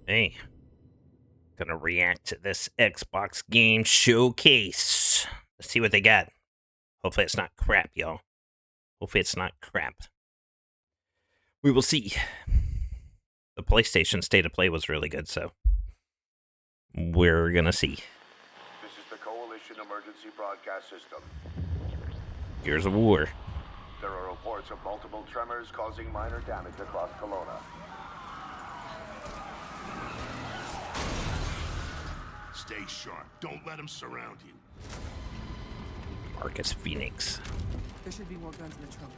Hey, gonna react to this Xbox game showcase. Let's see what they got. Hopefully it's not crap, y'all. Hopefully it's not crap. We will see. The PlayStation State of Play was really good, so we're gonna see. This is the Coalition Emergency Broadcast System. Gears of War. There are reports of multiple tremors causing minor damage across Kelowna. Stay sharp. Don't let them surround you. Marcus Phoenix. There should be more guns in the trunk.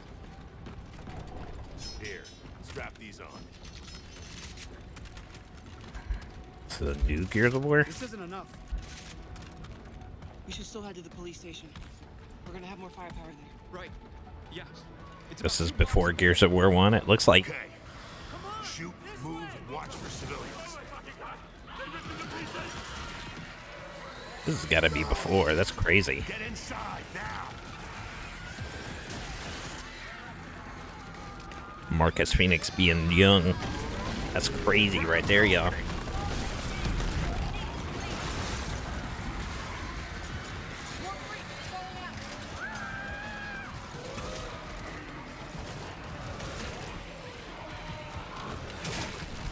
Here, strap these on. So the new Gears of War? This isn't enough. We should still head to the police station. We're gonna have more firepower there. Right. Yes. This is before Gears of War 1, it looks like. Okay. Shoot, move, and watch for civilians. This has gotta be before, that's crazy. Get inside now. Marcus Phoenix being young. That's crazy right there, y'all.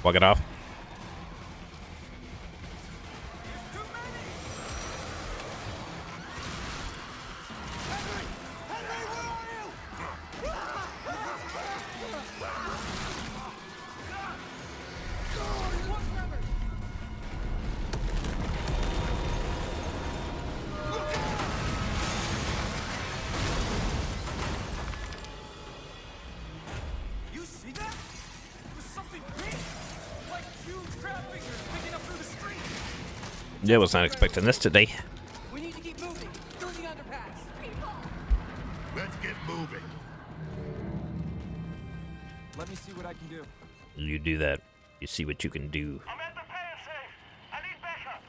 Walk it off. You see that? It was something big, like huge crab fingers picking up through the street. Yeah, I was not expecting this today. We need to keep moving through the underpass. Let's get moving. Let me see what I can do. You do that. You see what you can do. I'm at the pay and save. I need backup.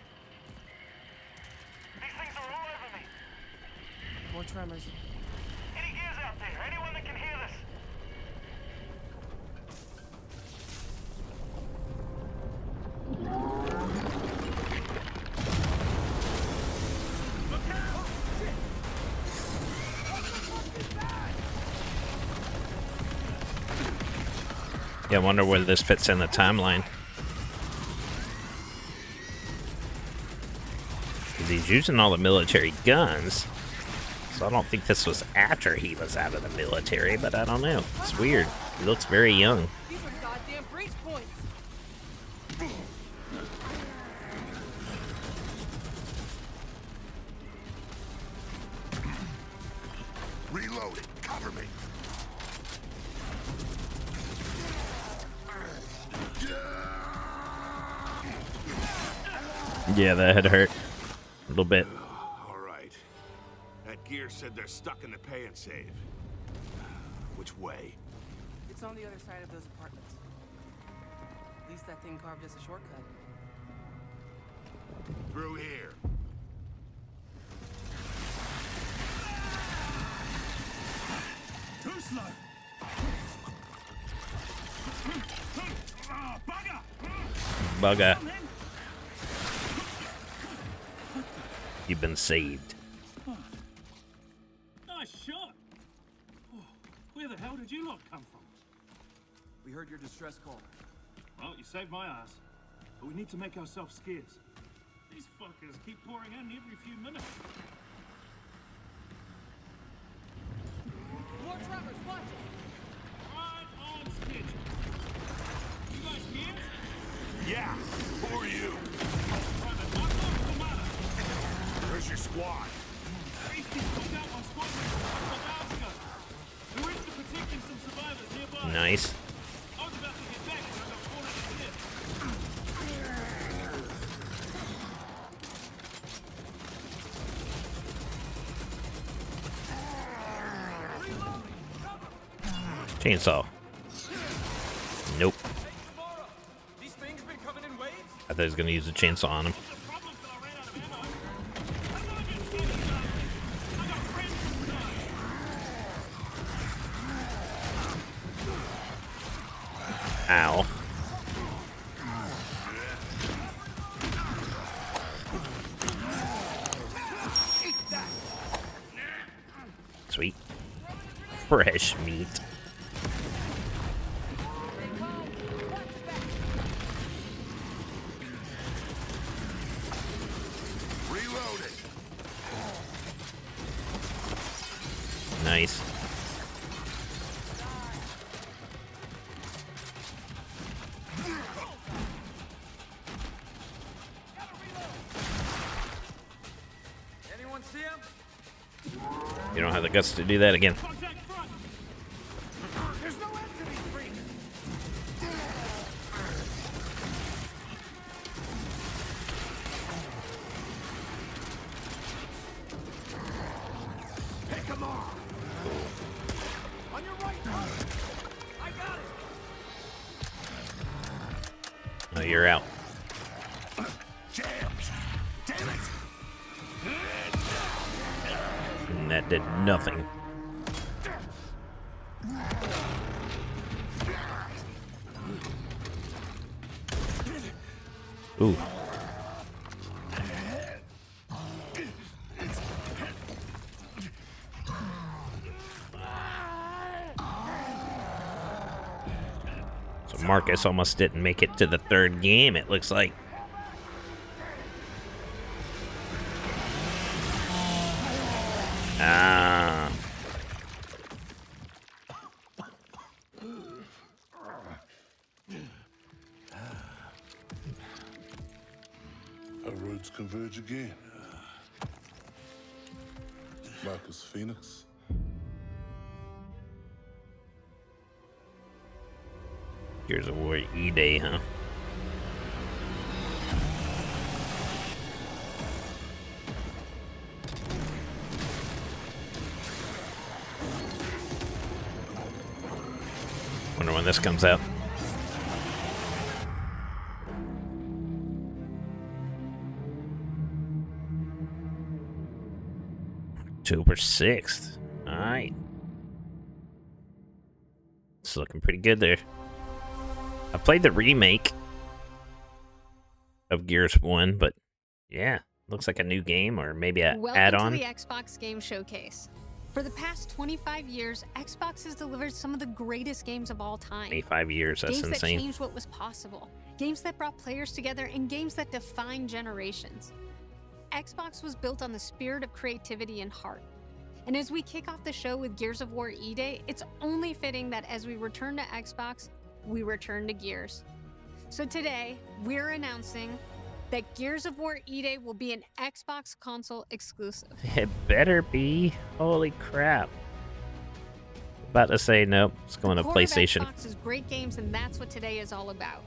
These things are all over me. More tremors. Any gears out there? Anyone that can hear this? Look out! Yeah, I wonder whether this fits in the timeline. Because he's using all the military guns. So I don't think this was after he was out of the military, but I don't know. It's weird. He looks very young. These are goddamn breach points. Reloading. Cover me. Yeah, that had hurt. A little bit. All right. That gear said they're stuck in the pay and save. Which way? It's on the other side of those apartments. At least that thing carved us a shortcut. Through here. Too slow. Oh, bugger! Bugger. You've been saved. Nice shot. Oh, where the hell did you lot come from? We heard your distress call. Well, you saved my ass. But we need to make ourselves scarce. These fuckers keep pouring in every few minutes. More tremors, watch it! Right on schedule. You guys here? Yeah. Who are you? Private Marco Commander. Where's your squad? Hasty took out one squadron a couple of hours ago. We were into protecting some survivors nearby. Nice. I was about to get back when I got cornered in here. Chainsaw. Nope. These things been coming in waves? I thought he was going to use a chainsaw on him. The problem is that I ran out of ammo. How do I get standing up? I got friends inside. Ow. Sweet. Fresh meat. Reloaded. Nice. Anyone see him? You don't have the guts to do that again. Contact front! There's no end to these freaks. Pick him off. On your right, Hunt. I got it. Oh, you're out. Jams. Damn it. And that did nothing. Ooh. So Marcus almost didn't make it to the third game, it looks like. Ah. Our roads converge again. Marcus Phoenix. Here's a war E-Day, huh? Wonder when this comes out. October 6th. Alright. It's looking pretty good there. I played the remake of Gears 1, but yeah, looks like a new game or maybe an add-on. Welcome to the Xbox Game Showcase. For the past 25 years, Xbox has delivered some of the greatest games of all time. 25 years, that's games insane. that changed what was possible. Games that brought players together and games that defined generations. Xbox was built on the spirit of creativity and heart. And as we kick off the show with Gears of War E-Day, it's only fitting that as we return to Xbox, we return to Gears. So today, we're announcing that Gears of War E-Day will be an Xbox console exclusive. It better be. Holy crap. About to say nope, it's going to The core of PlayStation. Xbox is great games, and that's what today is all about.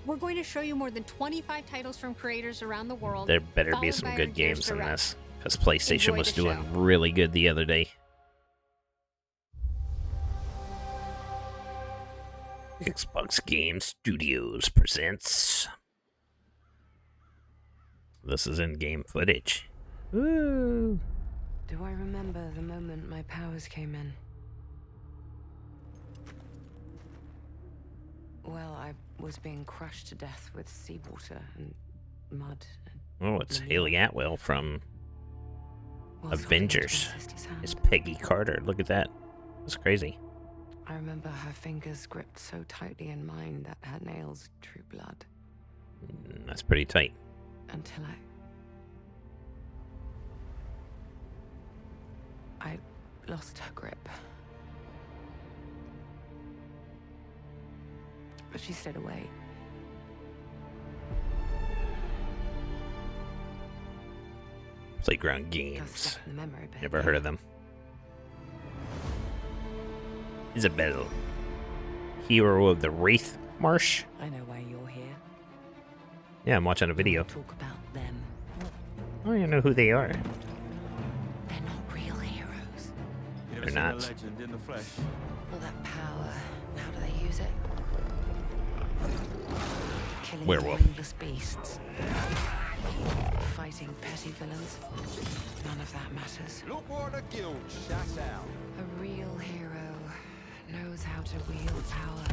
We're going to show you more than 25 titles from creators around the world. There better be followed some by good our Gears games in Direct. this, because PlayStation Enjoy was the doing show. really good the other day. Xbox Game Studios presents. This is in-game footage. Woo! Do I remember the moment my powers came in? Well, I was being crushed to death with seawater and mud. Oh, it's Haley Atwell from whilst holding onto Avengers. my sister's hand. It's Peggy Carter. Look at that. That's crazy. I remember her fingers gripped so tightly in mine that her nails drew blood. That's pretty tight. Until I lost her grip. But she stayed away. Playground Got Games. stuck in the memory bit. Never heard of them. Isabel. Hero of the Wraith Marsh. I know why you're here. Yeah, I'm watching a video. Talk about them. I don't even know who they are. They're not real heroes. They're not. legend in the flesh. All that power. How do they use it? Killing Werewolf. mindless beasts. Fighting petty villains. None of that matters. Look what the guild shut out. A real hero knows how to wield power.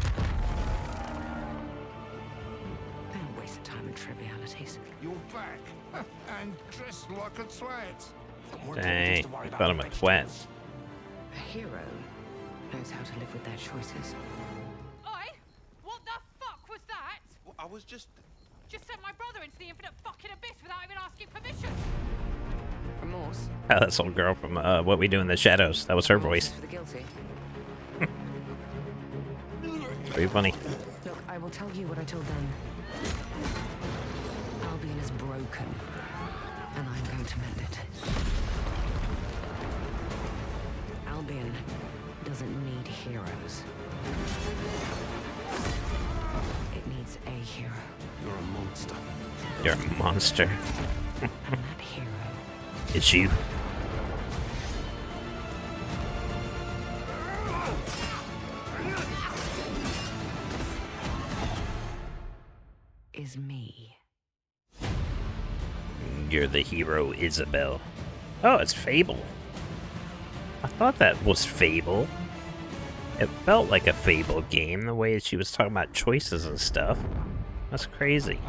They don't waste their time in trivialities. You're back. And dressed like a twat. Dang, thought I'm a twat. A hero knows how to live with their choices. Oi! What the fuck was that? Well, I was just sent my brother into the infinite fucking abyss without even asking permission. Remorse. Oh, that's old girl from What We Do in the Shadows. That was her Remorse voice. is for the guilty. Pretty funny. Look, I will tell you what I told them. Albion is broken, and I'm going to mend it. Albion doesn't need heroes. It needs a hero. you're a monster. You're a monster. And that hero It's you. is me. You're the hero, Isabel. Oh, it's Fable. I thought that was Fable. It felt like a Fable game, the way she was talking about choices and stuff. That's crazy.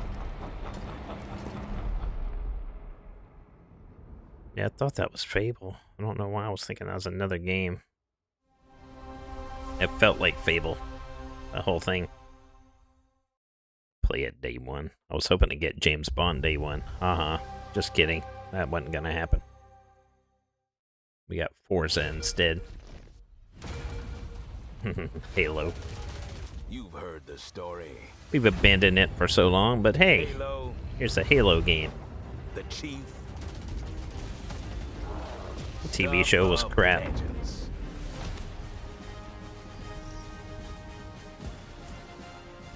Yeah, I thought that was Fable. I don't know why I was thinking that was another game. It felt like Fable. The whole thing. Play it day one. I was hoping to get James Bond day one. Just kidding. That wasn't gonna happen. We got Forza instead. Halo. You've heard the story. We've abandoned it for so long, but hey, Halo, here's a Halo game. the chief. The TV show was of crap. legends.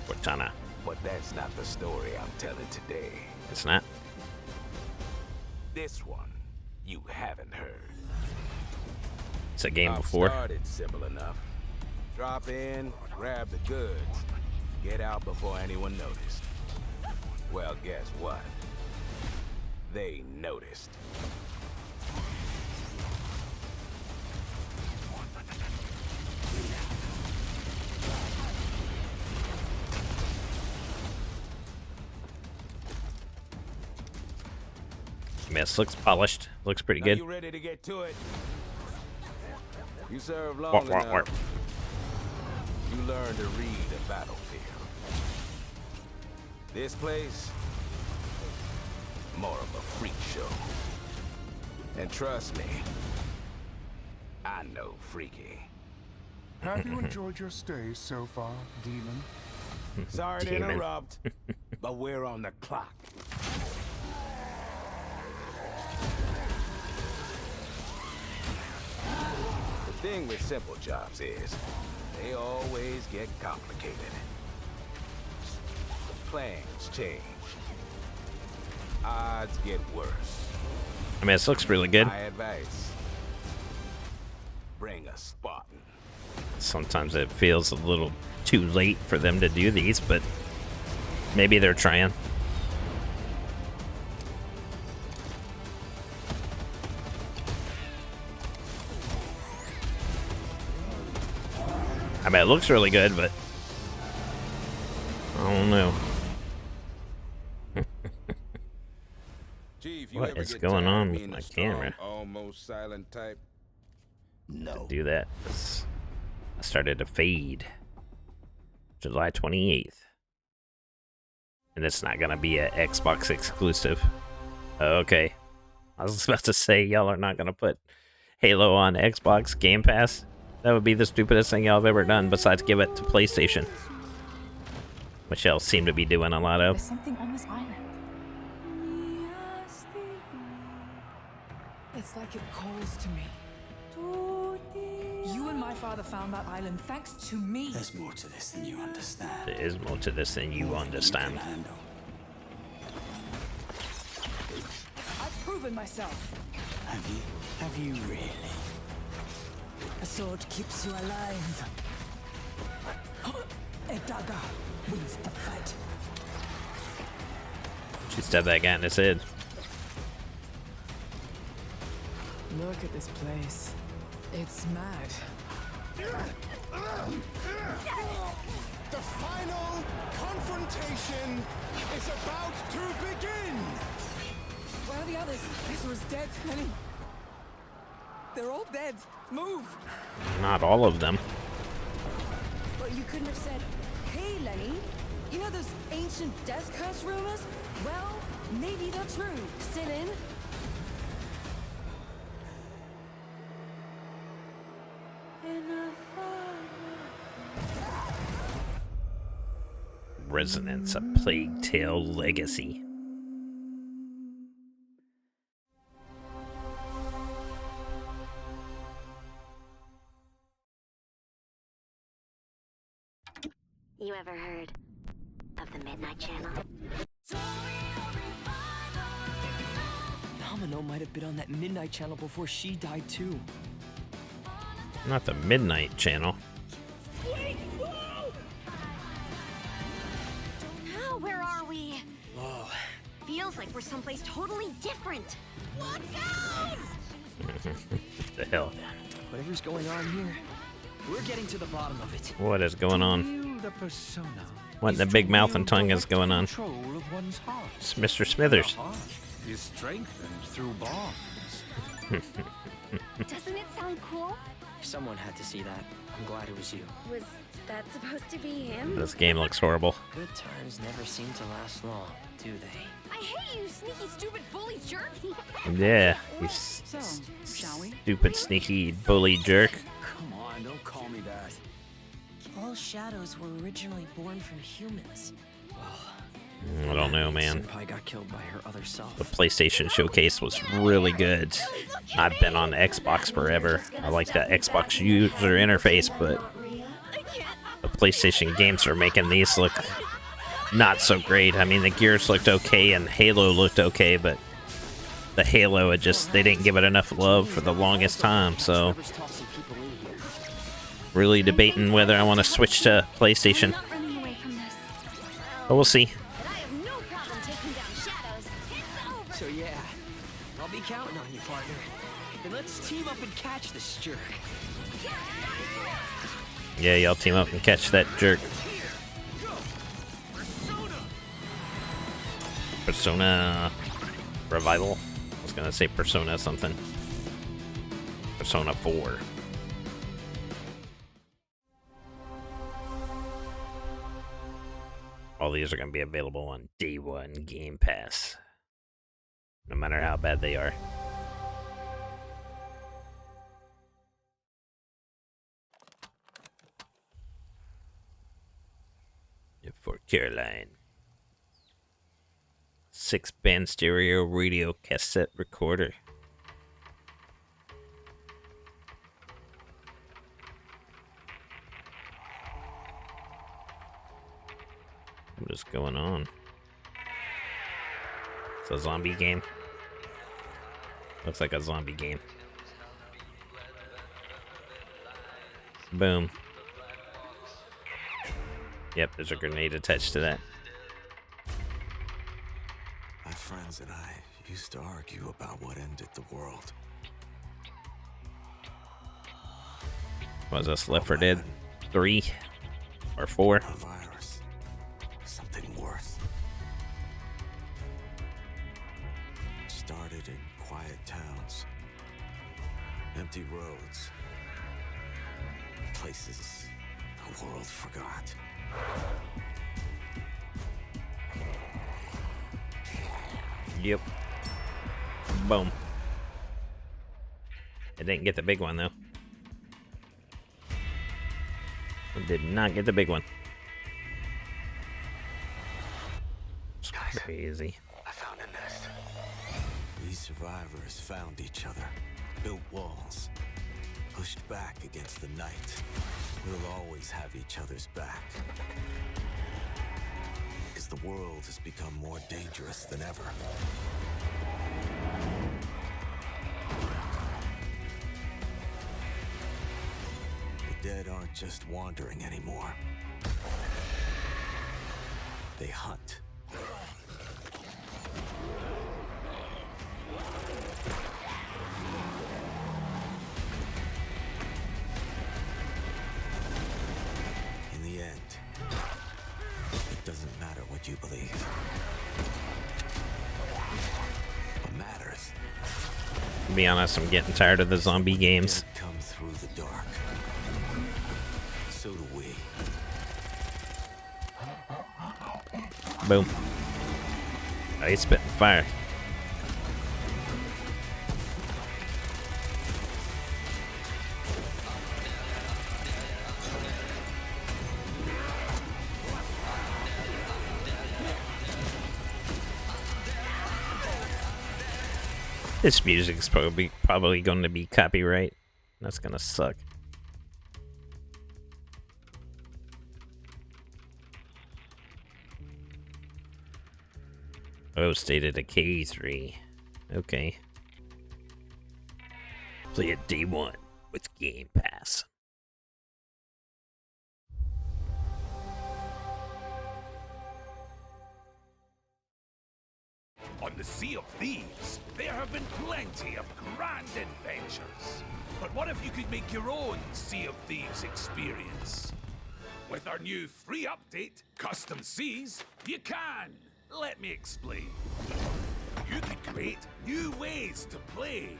Cortana. But that's not the story I'm telling today. It's not. This one, you haven't heard. It's a game I've before. started simple enough. Drop in, grab the goods, get out before anyone noticed. Well, guess what? They noticed. I mean, this looks polished. Looks pretty Now good. you ready to get to it? You serve long Warp, enough. warp, warp. You learn to read a battlefield. This place, more of a freak show. And trust me, I know freaky. Have you enjoyed your stay so far, Demon? Sorry to Demon. interrupt, but we're on the clock. The thing with simple jobs is, they always get complicated. Plans change. Odds get worse. I mean, this looks really good. My advice, bring a Spartan. Sometimes it feels a little too late for them to do these, but maybe they're trying. I mean, it looks really good, but I don't know. Chief, What is going on with my camera? Almost silent type. To do that, I started to fade. July 28th. And it's not gonna be an Xbox exclusive. Okay. I was about to say, y'all are not gonna put Halo on Xbox Game Pass. That would be the stupidest thing y'all have ever done besides give it to PlayStation. Which y'all seem to be doing a lot of. There's something on this island. It's like it calls to me. You and my father found that island thanks to me. There's more to this than you understand. There is more to this than you understand. I've proven myself. Have you? Have you really? A sword keeps you alive. A dagger wins the fight. She stabbed that guy in his head. Look at this place. It's mad. The final confrontation is about to begin! Where are the others? This was dead. They're all dead. Move. Not all of them. But you couldn't have said, "Hey, Lenny. You know those ancient death curse rumors? Well, maybe they're true. Sit in." Resonance of Plague Tale Legacy. You ever heard of the Midnight Channel? Nomino might have been on that Midnight Channel before she died too. Not the Midnight Channel. Oh, where are we? Whoa. Feels like we're someplace totally different. Look out! What the hell? Whatever's going on here, we're getting to the bottom of it. What is going on? Wield the persona. What in the big mouth and tongue is going on? Control of one's heart. It's Mr. Smithers. The heart is strengthened through bonds. Doesn't it sound cool? Someone had to see that. I'm glad it was you. Was that supposed to be him? This game looks horrible. Good times never seem to last long, do they? I hate you, sneaky, stupid bully jerk. Yeah, you So, shall we? stupid, sneaky, bully jerk. Come on, don't call me that. All shadows were originally born from humans. I don't know, man. Senpai got killed by her other self. The PlayStation Showcase was really good. I've been on Xbox forever. I like the Xbox user interface, but the PlayStation games are making these look not so great. I mean, the Gears looked okay and Halo looked okay, but the Halo, they didn't give it enough love for the longest time, so really debating whether I want to switch to PlayStation. But we'll see. So yeah, I'll be counting on you, partner. And let's team up and catch this jerk. Yeah, y'all team up and catch that jerk. Persona Revival. I was gonna say Persona something. Persona 4. All these are gonna be available on Day 1 Game Pass. No matter how bad they are. For Caroline. 6-band stereo radio cassette recorder. What is going on? It's a zombie game. Looks like a zombie game. Boom. Yep, there's a grenade attached to that. My friends and I used to argue about what ended the world. Was this Left 4 Dead 3 or 4? A virus. Something worse. It started in quiet towns. Empty roads. Places the world forgot. Yep. Boom. It didn't get the big one, though. It did not get the big one. It's crazy. I found a nest. These survivors found each other, built walls, pushed back against the night. We'll always have each other's back. Because the world has become more dangerous than ever. The dead aren't just wandering anymore. They hunt. In the end, it doesn't matter what you believe. What matters To be honest, I'm getting tired of the zombie games. Come through the dark. So do we. Boom. Oh, he's spitting fire. This music's probably going to be copyright. That's gonna suck. Oh, stated a K3. Okay. Play it day one with Game Pass. On the Sea of Thieves, there have been plenty of grand adventures. But what if you could make your own Sea of Thieves experience? With our new free update, Custom Seas, you can. Let me explain. You could create new ways to play.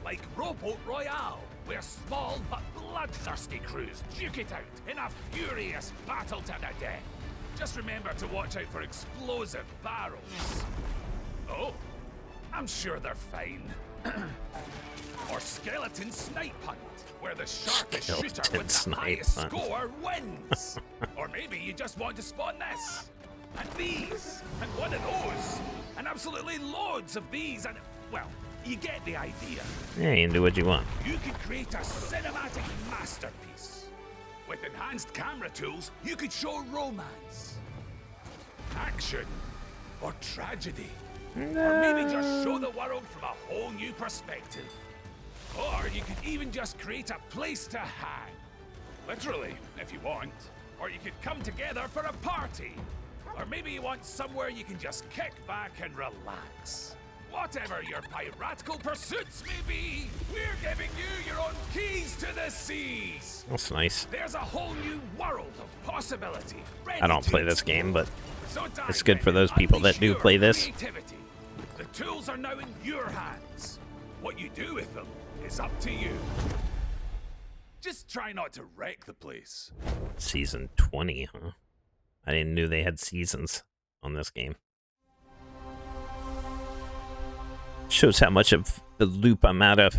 Like Rowboat Royale, where small but bloodthirsty crews duke it out in a furious battle to the death. Just remember to watch out for explosive barrels. Oh, I'm sure they're fine. Or Skeleton Snipe Hunt, where the sharpest shooter with the highest score wins. Or maybe you just want to spawn this, and these, and one of those, and absolutely loads of these, and, well, you get the idea. Yeah, you can do what you want. You could create a cinematic masterpiece. With enhanced camera tools, you could show romance, action, or tragedy. Or maybe just show the world from a whole new perspective. Or you could even just create a place to hang. Literally, if you want. Or you could come together for a party. Or maybe you want somewhere you can just kick back and relax. Whatever your piratical pursuits may be, we're giving you your own keys to the seas. That's nice. There's a whole new world of possibility. I don't play this game, but it's good for those people that do play this. Creativity. The tools are now in your hands. What you do with them is up to you. Just try not to wreck the place. Season 20, huh? I didn't know they had seasons on this game. Shows how much of the loop I'm out of.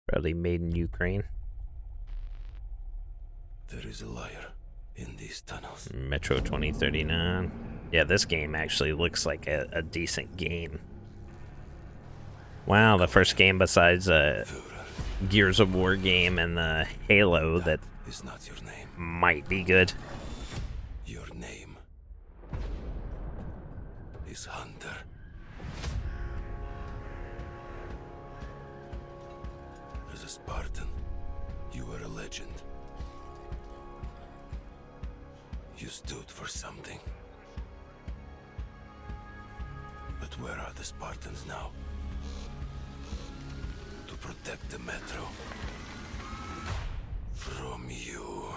Probably made in Ukraine. There is a liar in these tunnels. Metro 2039. Yeah, this game actually looks like a decent game. Wow, the first game besides Gears of War game and the Halo that is not your name. Might be good. Your name is Hunter. As a Spartan, you were a legend. You stood for something. But where are the Spartans now? To protect the Metro from you.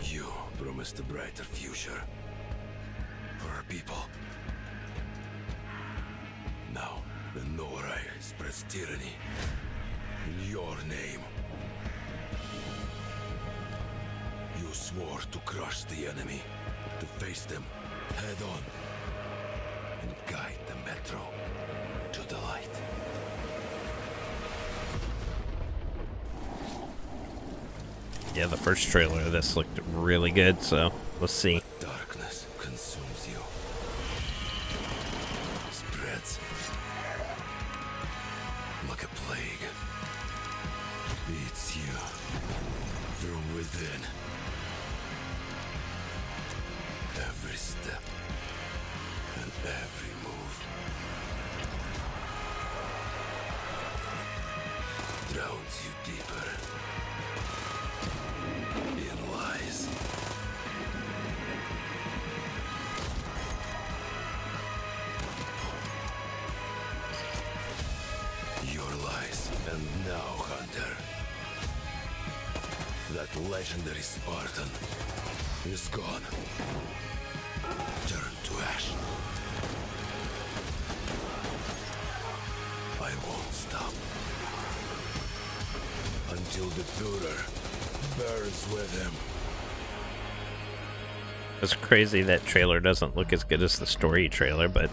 You promised a brighter future for our people. Now, the Norai spreads tyranny in your name. You swore to crush the enemy, to face them head on, and guide the Metro to the light. Yeah, the first trailer of this looked really good, so let's see. Darkness consumes you. Spreads like a plague. Eats you from within. Every step and every move drowns you deeper in lies. Your lies. And now, Hunter, that legendary Spartan is gone. turn to ash. I won't stop until the Führer burns with him. It's crazy that trailer doesn't look as good as the story trailer, but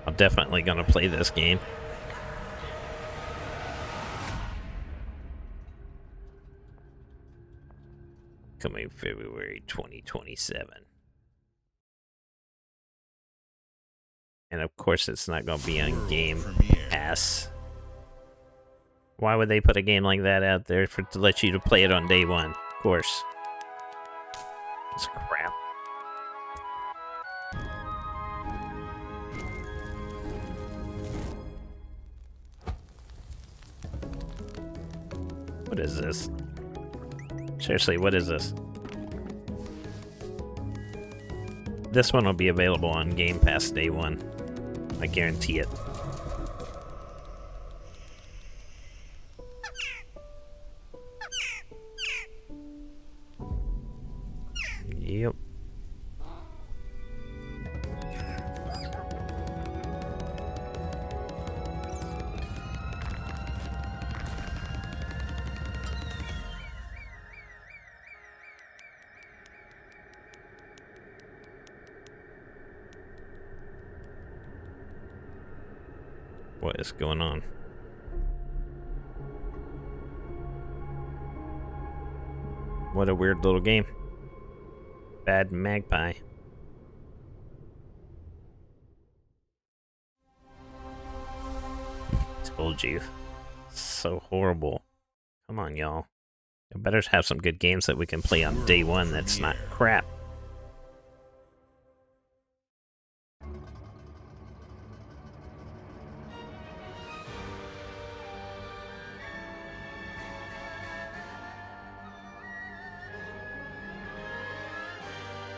I'm definitely gonna play this game. Coming February 2027. And of course it's not gonna be on Game Pass. Why would they put a game like that out there to let you to play it on day one? Of course. It's crap. What is this? Seriously, what is this? This one will be available on Game Pass day one. I guarantee it. Yep. What is going on? What a weird little game. Bad Magpie. Told you. So horrible. Come on, y'all. You better have some good games that we can play on day one that's not crap.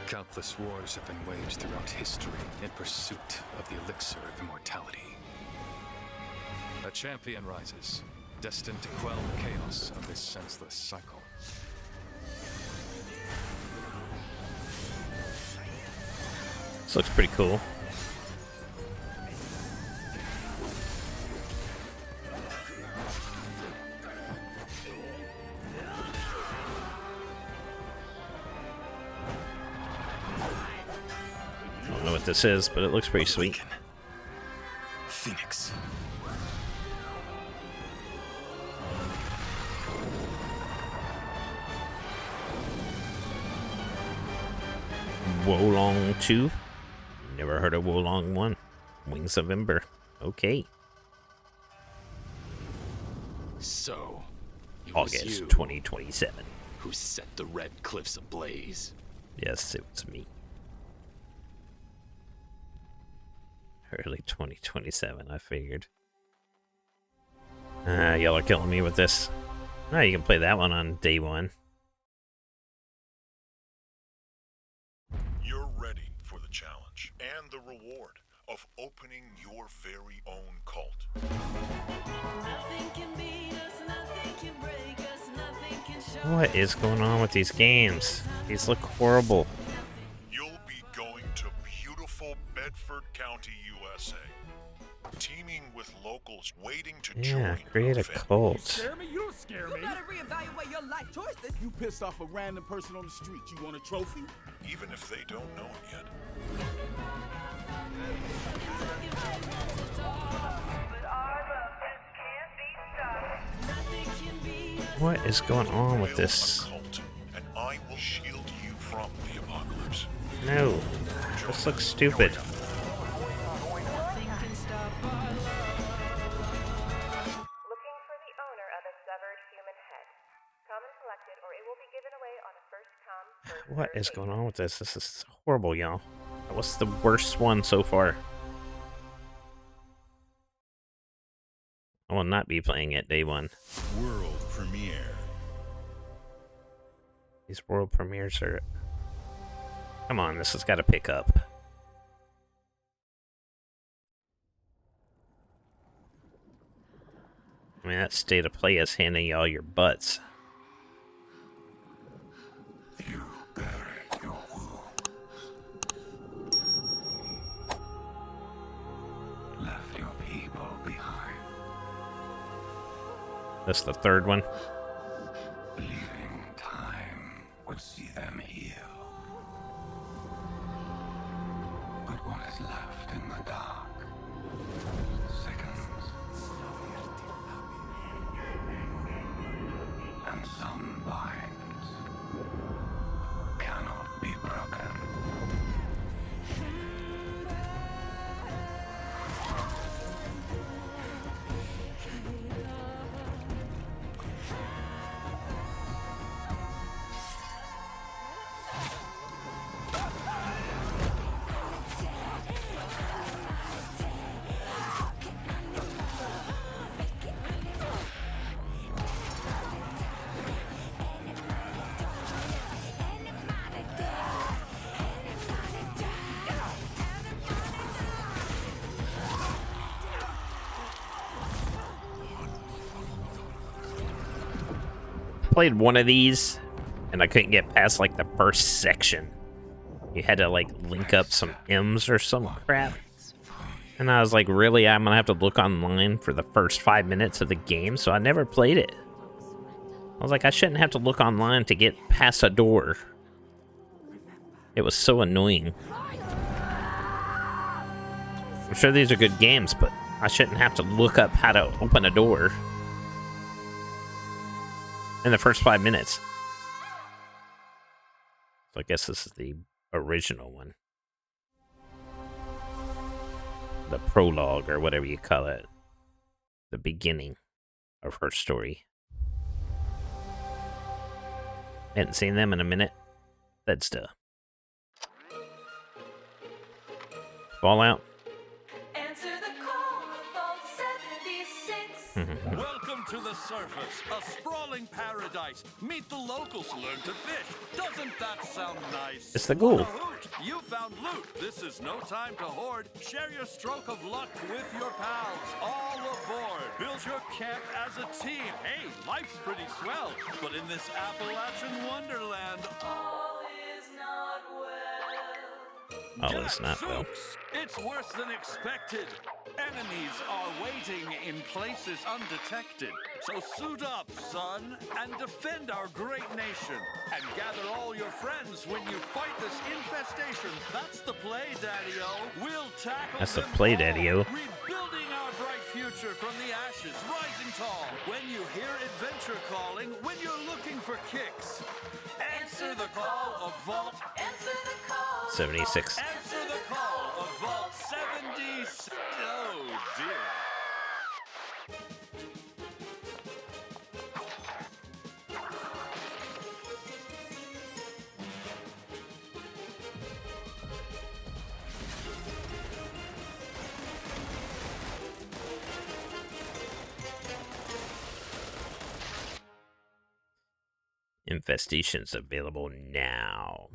Countless wars have been waged throughout history in pursuit of the elixir of immortality. A champion rises, destined to quell the chaos of this senseless cycle. This looks pretty cool. I don't know what this is, but it looks pretty sweet. Phoenix. Wolong 2. Never heard of Wolong 1. Wings of Ember. Okay. So, it was August you 2027. who set the Red Cliffs ablaze. Yes, it was me. Early 2027, I figured. Y'all are killing me with this. You can play that one on day one. You're ready for the challenge and the reward of opening your very own cult. What is going on with these games? These look horrible. You'll be going to beautiful Bedford County, USA, teaming with locals waiting to Yeah, join. create a cult. You don't scare me. You better reevaluate your life choices. You pissed off a random person on the street. You want a trophy? Even if they don't know it yet. What is going on with this? And I will shield you from the apocalypse. No. This looks stupid. Looking for the owner of a severed human head. Come and collect it, or it will be given away on a first-come, What is going on with this? This is horrible, y'all. What's the worst one so far? I will not be playing it day one. World premiere. These world premieres are... Come on, this has got to pick up. I mean, that state of play is handing y'all your butts. You buried your wound. That's the third one. Believing time would see them heal. But what is left in the dark? Seconds. And some binds cannot be broken. Played one of these and I couldn't get past like the first section. You had to like link up some M's or some crap. And I was like, really? I'm gonna have to look online for the first 5 minutes of the game, so I never played it. I was like, I shouldn't have to look online to get past a door. It was so annoying. I'm sure these are good games, but I shouldn't have to look up how to open a door in the first 5 minutes. So I guess this is the original one. The prologue, or whatever you call it. The beginning of her story. Hadn't seen them in a minute. That stuff. Fallout. Answer the call of Vault 76. Welcome to the surface, a sprawling paradise. Meet the locals, learn to fish. Doesn't that sound nice? It's the ghoul. What a hoot. You found loot. This is no time to hoard. Share your stroke of luck with your pals. All aboard. Build your camp as a team. Hey, life's pretty swell. But in this Appalachian wonderland, all is not well. Oh, it's not well. It's worse than expected. Enemies are waiting in places undetected. So suit up, son, and defend our great nation. And gather all your friends when you fight this infestation. That's the play, Daddy-O. We'll tackle That's the them play, all. Daddy-O. Rebuilding our bright future from the ashes, rising tall. When you hear adventure calling, when you're looking for kicks. Answer the call of Vault. Answer the call. 76. Answer the call of Vault 76. Oh, dear. Infestations available now.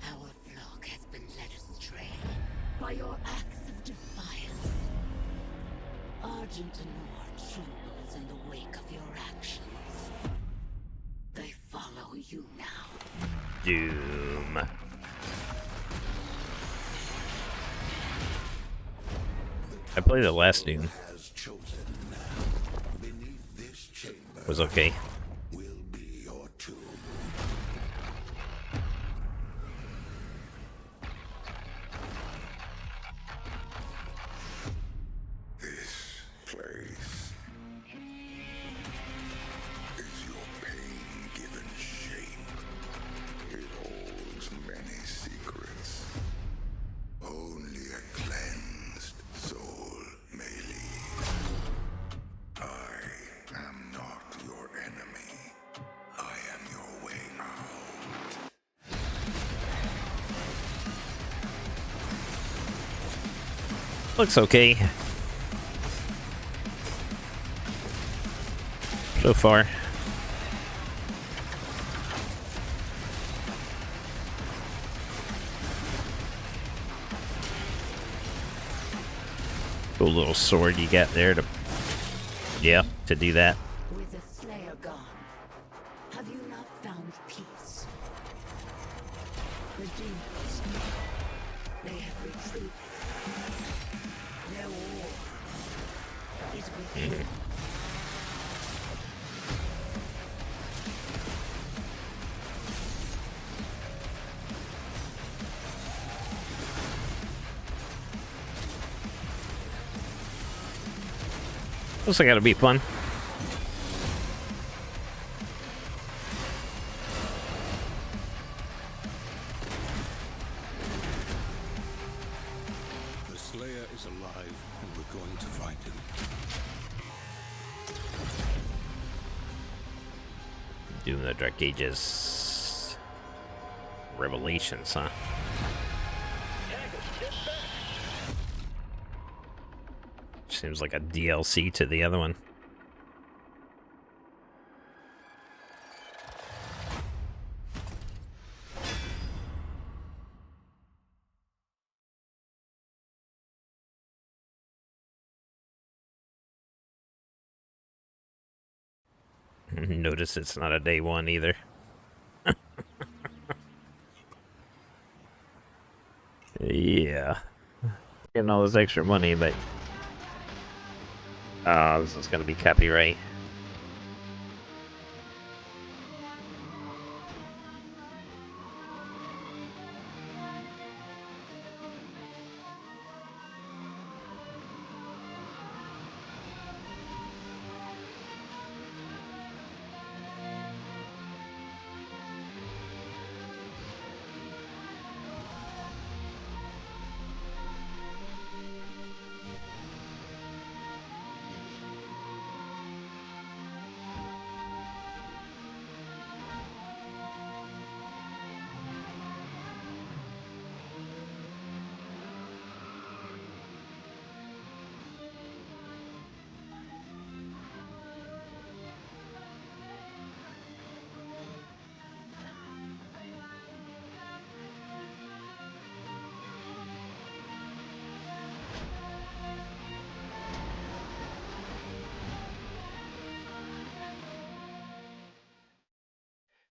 Our flock has been led astray by your acts of defiance. Argent Anor trembles in the wake of your actions. They follow you now. Doom. I played the last Doom. Was okay. This place is your pain-given shape. It holds many secrets. Only a cleansed soul may leave. I am not your enemy. I am your way out. Looks okay. So far. Cool little sword you got there to, yeah, to do that. With the Slayer gone, The demons, they have retreated. Their war is within. Looks like it'll be fun. The Slayer is alive, and we're going to find him. Doing the Dark Ages Revelations, huh? Seems like a DLC to the other one. Notice it's not a day one either. Yeah. Getting all this extra money, but this is gonna be copyright.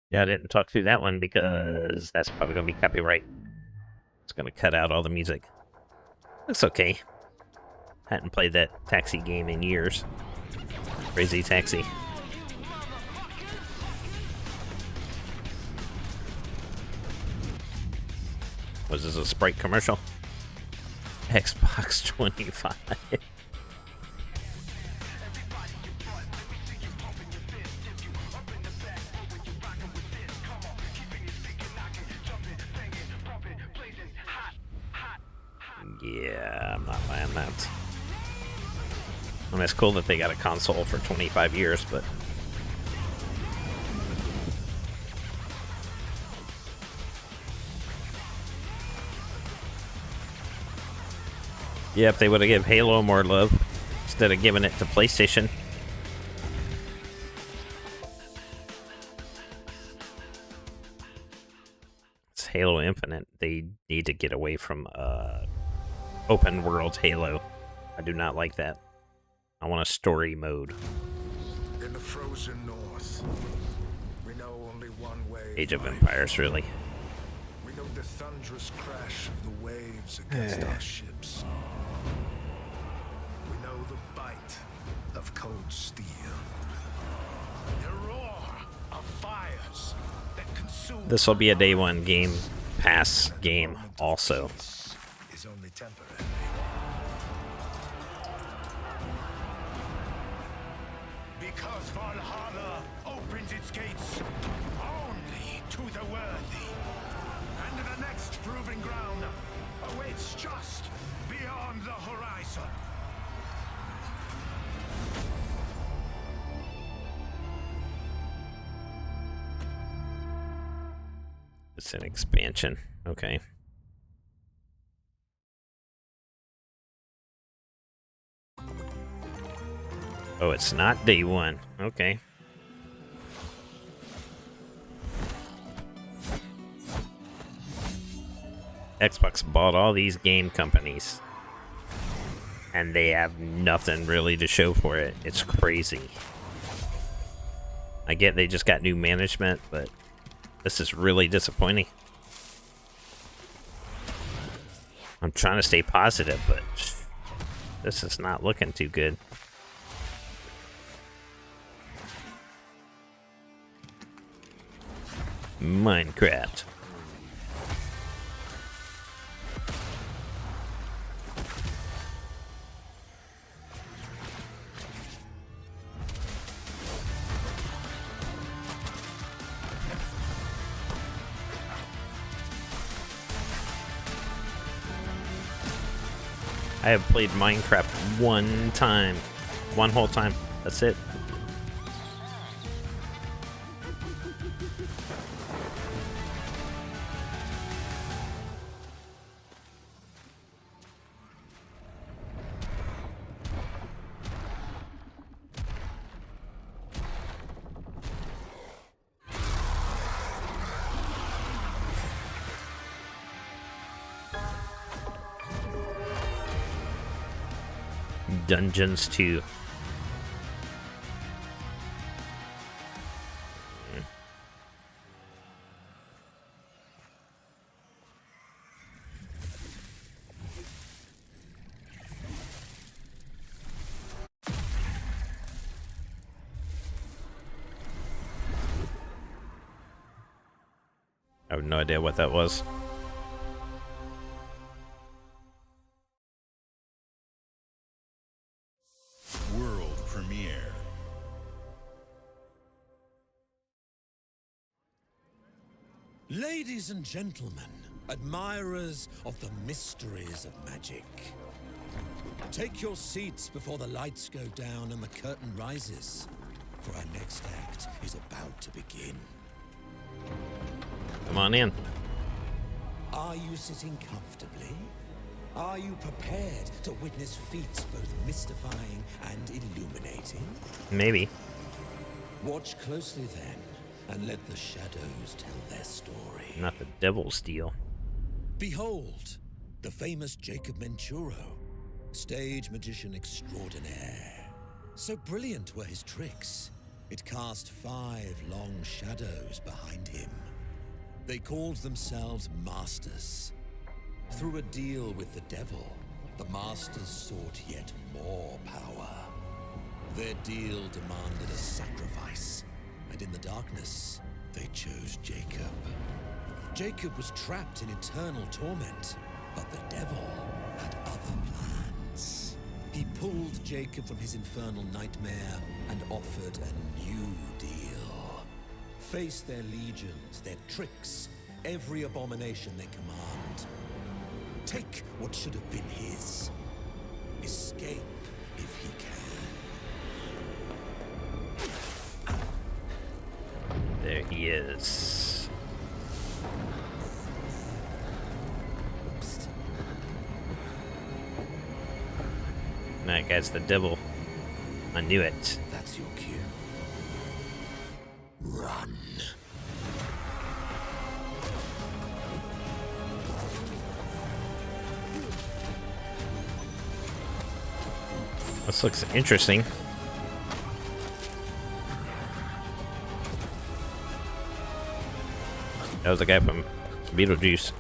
Yeah, I didn't talk through that one because that's probably going to be copyright. It's going to cut out all the music. Looks okay. Hadn't played that taxi game in years. Crazy Taxi. Was this a Sprite commercial? Xbox 25. Yeah, I'm not buying that. I mean, it's cool that they got a console for 25 years, but... yeah, if they would have given Halo more love, instead of giving it to PlayStation. It's Halo Infinite. They need to get away from, open world Halo. I do not like that. I want a story mode. In the frozen north, we know only one way. Age of Empires, really. We know the thunderous crash of the waves against our ships. We know the bite of cold steel. The roar of fires that consume. This will be a day one Game Pass game also. Is only temporary. Because Valhalla opens its gates only to the worthy. And the next proving ground awaits just beyond the horizon. It's an expansion. Okay. Oh, it's not day one. Okay. Xbox bought all these game companies, and they have nothing really to show for it. It's crazy. I get they just got new management, but this is really disappointing. I'm trying to stay positive, but this is not looking too good. Minecraft. I have played Minecraft one time. One whole time. That's it. Dungeons 2. I have no idea what that was. World premiere. Ladies and gentlemen, admirers of the mysteries of magic, take your seats before the lights go down and the curtain rises, for our next act is about to begin. Come on in. Are you sitting comfortably? Are you prepared to witness feats both mystifying and illuminating? Maybe. Watch closely then, and let the shadows tell their story. Not the devil's deal. Behold, the famous Jacob Menturo, stage magician extraordinaire. So brilliant were his tricks, it cast 5 long shadows behind him. They called themselves Masters. Through a deal with the devil, the Masters sought yet more power. Their deal demanded a sacrifice, and in the darkness, they chose Jacob. Jacob was trapped in eternal torment, but the devil had other plans. He pulled Jacob from his infernal nightmare and offered a new deal. Face their legions, their tricks, every abomination they command. Take what should have been his. Escape if he can. There he is. Oops. That guy's the devil. I knew it. That's your cue. Run. This looks interesting. That was the guy from Beetlejuice.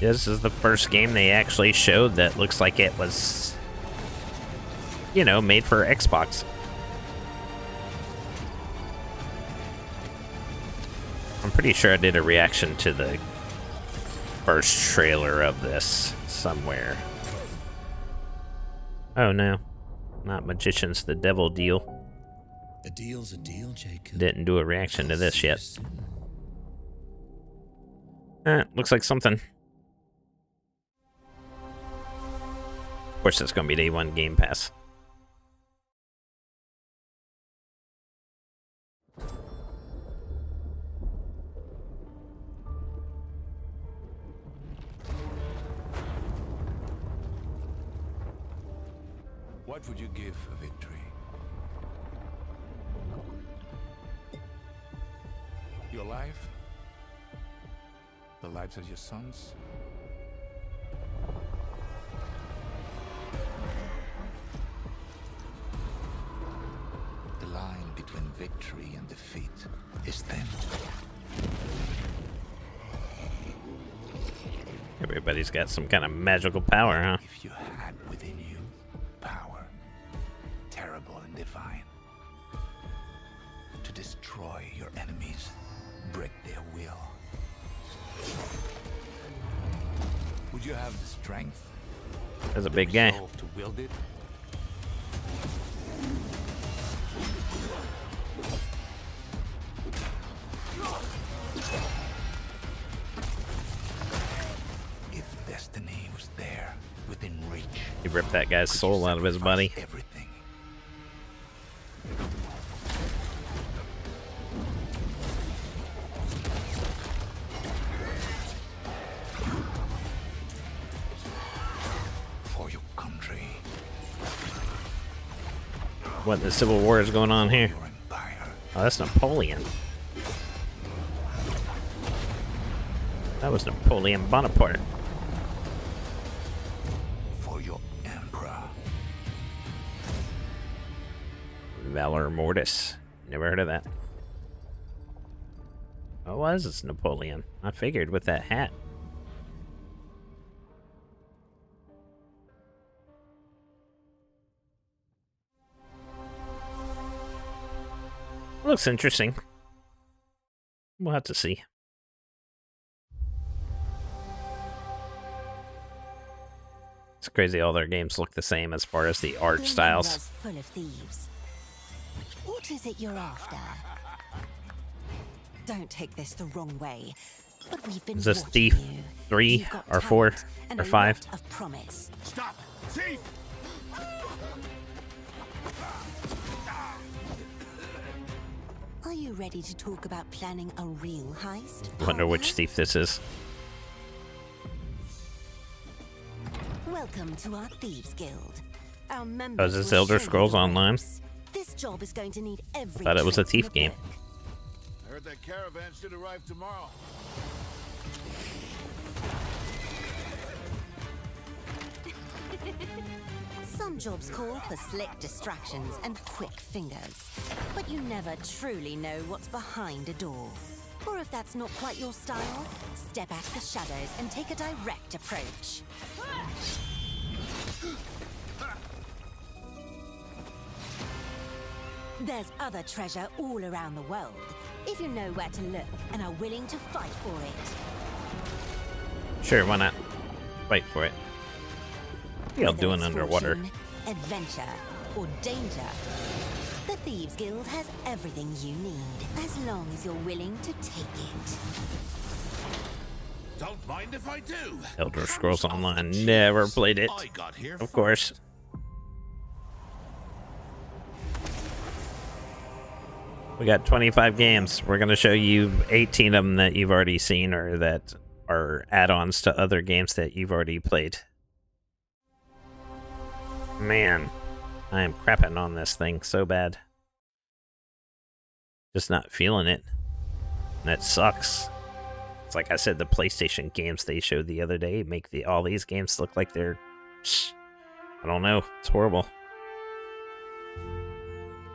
This is the first game they actually showed that looks like it was, you know, made for Xbox. I'm pretty sure I did a reaction to the first trailer of this somewhere. Oh no, not Magician's the Devil deal. A deal's a deal, Jacob. Didn't do a reaction to this yet. Looks like something. Of course, it's gonna be day 1 Game Pass. What would you give for victory? Your life? The lives of your sons? The line between victory and defeat is thin. Everybody's got some kind of magical power, huh? If you had within you power, terrible and divine, to destroy your enemies, break their will, would you have the strength? That's a big guy. To wield it? If destiny was there, within reach. He ripped that guy's soul out of his body. Everything. For your country. What, the Civil War is going on here? Oh, that's Napoleon. That was Napoleon Bonaparte. For your emperor. Valor Mortis. Never heard of that. Oh, it was? It's Napoleon. I figured with that hat. Looks interesting. We'll have to see. It's crazy all their games look the same as far as the art styles. Full of thieves. What is it you're after? Don't take this the wrong way, but we've been Is this watching Thief you. 3 You've got or 4 talent and or a 5? lot of promise. Stop! Thief! Are you ready to talk about planning a real heist? Wonder which thief this is. Welcome to our Thieves Guild. Our Oh, members is this will Elder show you Scrolls the Online? ropes. This job is going to need every Thought it was a trick in thief the game. book. I heard that caravan should arrive tomorrow. Some jobs call for slick distractions and quick fingers, but you never truly know what's behind a door. Or if that's not quite your style, step out of the shadows and take a direct approach. There's other treasure all around the world, if you know where to look and are willing to fight for it. Sure, why not? Fight for it. What y'all doing underwater? Fortune, adventure, or danger, the Thieves Guild has everything you need, as long as you're willing to take it. Don't mind if I do. Elder Scrolls Online. Never played it. I got here Of course. We got 25 games. We're going to show you 18 of them that you've already seen or that are add-ons to other games that you've already played. Man, I am crapping on this thing so bad. Just not feeling it. That sucks. It's like I said, the PlayStation games they showed the other day make all these games look like they're... I don't know. It's horrible.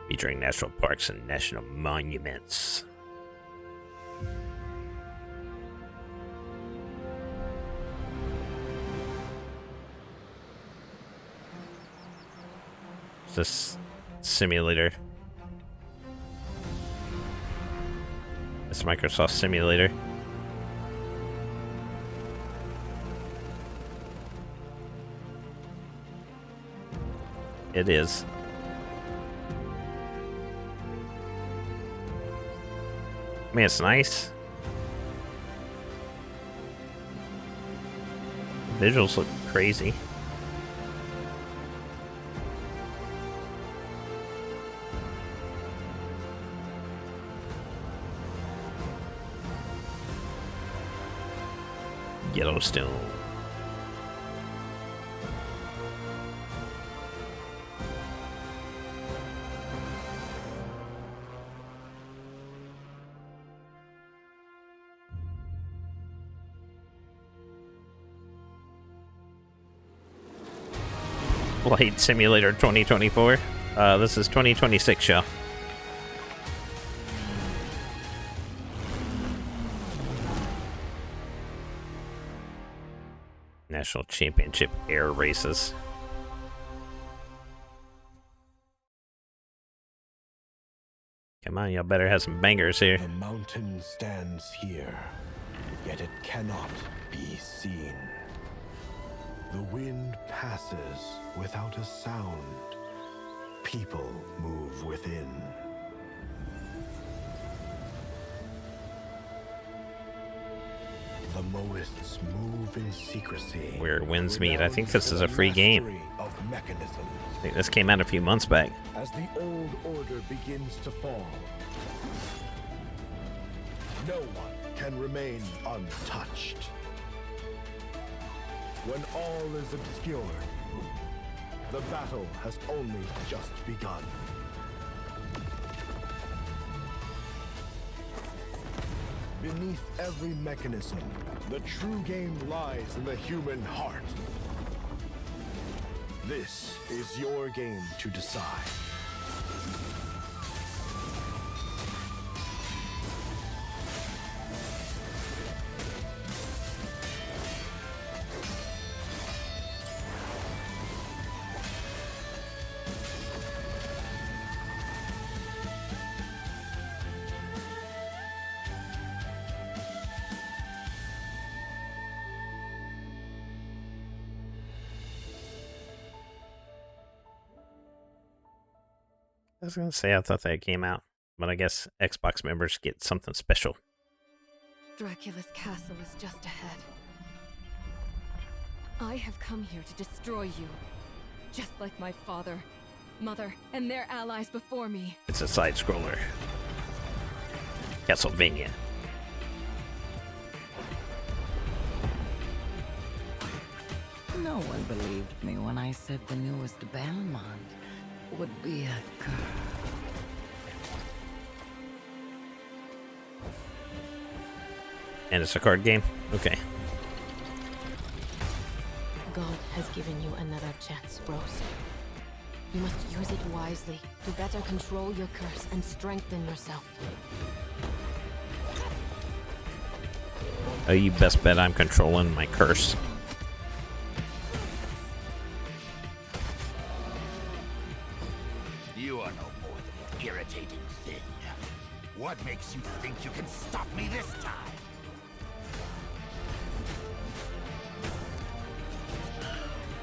Featuring national parks and national monuments. It's this simulator. It's Microsoft Simulator. It is. I mean, it's nice. Visuals look crazy. Yellowstone. Flight Simulator 2024. This is 2026 show. National Championship air races. Come on, y'all better have some bangers here. The mountain stands here, yet it cannot be seen. The wind passes without a sound. People move within. The Moists move in secrecy. Where winds meet. I think this is a free game. Of mechanisms. I think this came out a few months back. As the old order begins to fall, no one can remain untouched. When all is obscured, the battle has only just begun. Beneath every mechanism, the true game lies in the human heart. This is your game to decide. I was gonna say I thought that came out, but I guess Xbox members get something special. Dracula's castle is just ahead. I have come here to destroy you, just like my father, mother, and their allies before me. It's a side scroller. Castlevania. No one believed me when I said the newest Belmont would be a girl. And it's a card game? Okay. God has given you another chance, Rose. You must use it wisely to better control your curse and strengthen yourself. Oh, you best bet I'm controlling my curse. You are no more than an irritating thing. What makes you think you can stop me this time?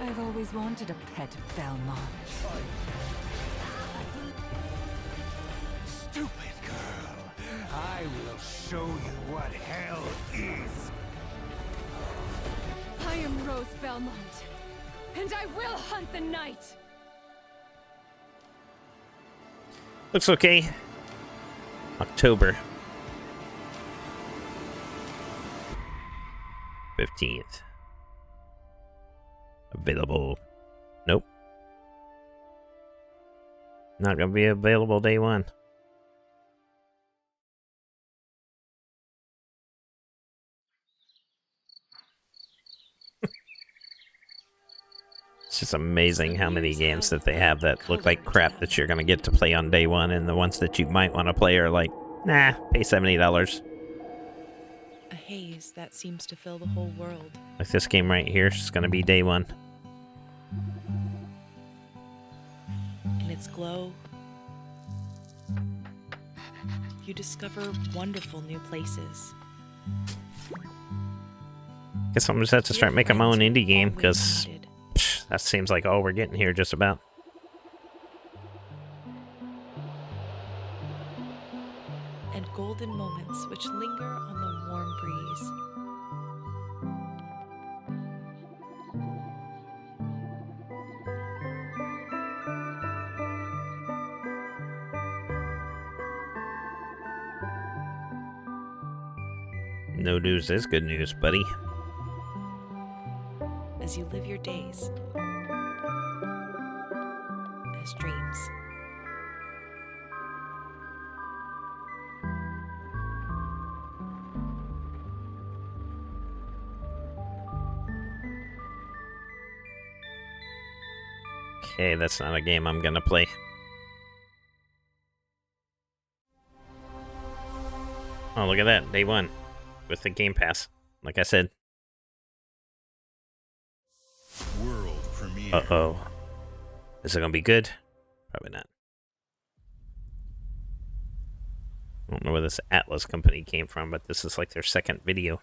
I've always wanted a pet Belmont. Stupid girl. I will show you what hell is. I am Rose Belmont, and I will hunt the night! Looks okay. October 15th. Available. Nope. Not gonna be available day one. It's just amazing how many games that they have that look like crap that you're gonna get to play on day one, and the ones that you might want to play are like, nah, pay $70. A haze that seems to fill the whole world. Like this game right here is gonna be day one. In its glow, you discover wonderful new places. Guess I'm just have to start making my own indie game, because that seems like all we're getting here just about. And golden moments which linger on the warm breeze. No news is good news, buddy. As you live your days as dreams. Okay, that's not a game I'm gonna play. Oh, look at that. Day one. With the Game Pass. Like I said. Uh-oh. Is it gonna be good? Probably not. I don't know where this Atlas company came from, but this is like their second video.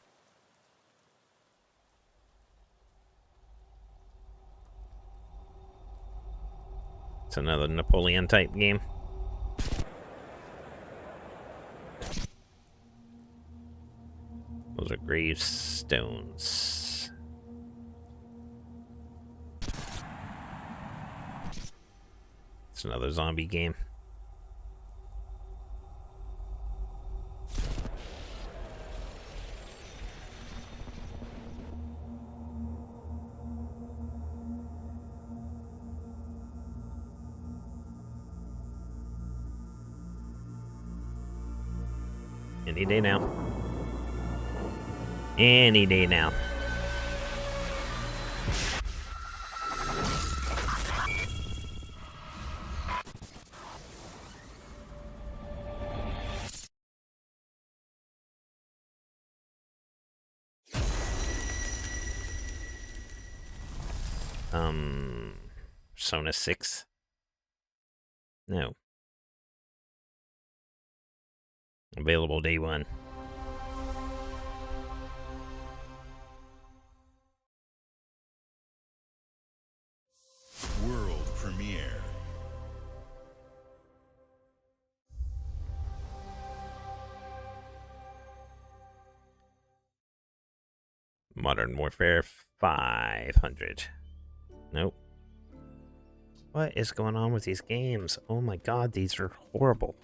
It's another Napoleon type game. Those are gravestones. It's another zombie game. Any day now. Any day now. Persona 6? No. Available day one. World premiere. Modern Warfare 500. Nope. What is going on with these games? Oh my god, these are horrible.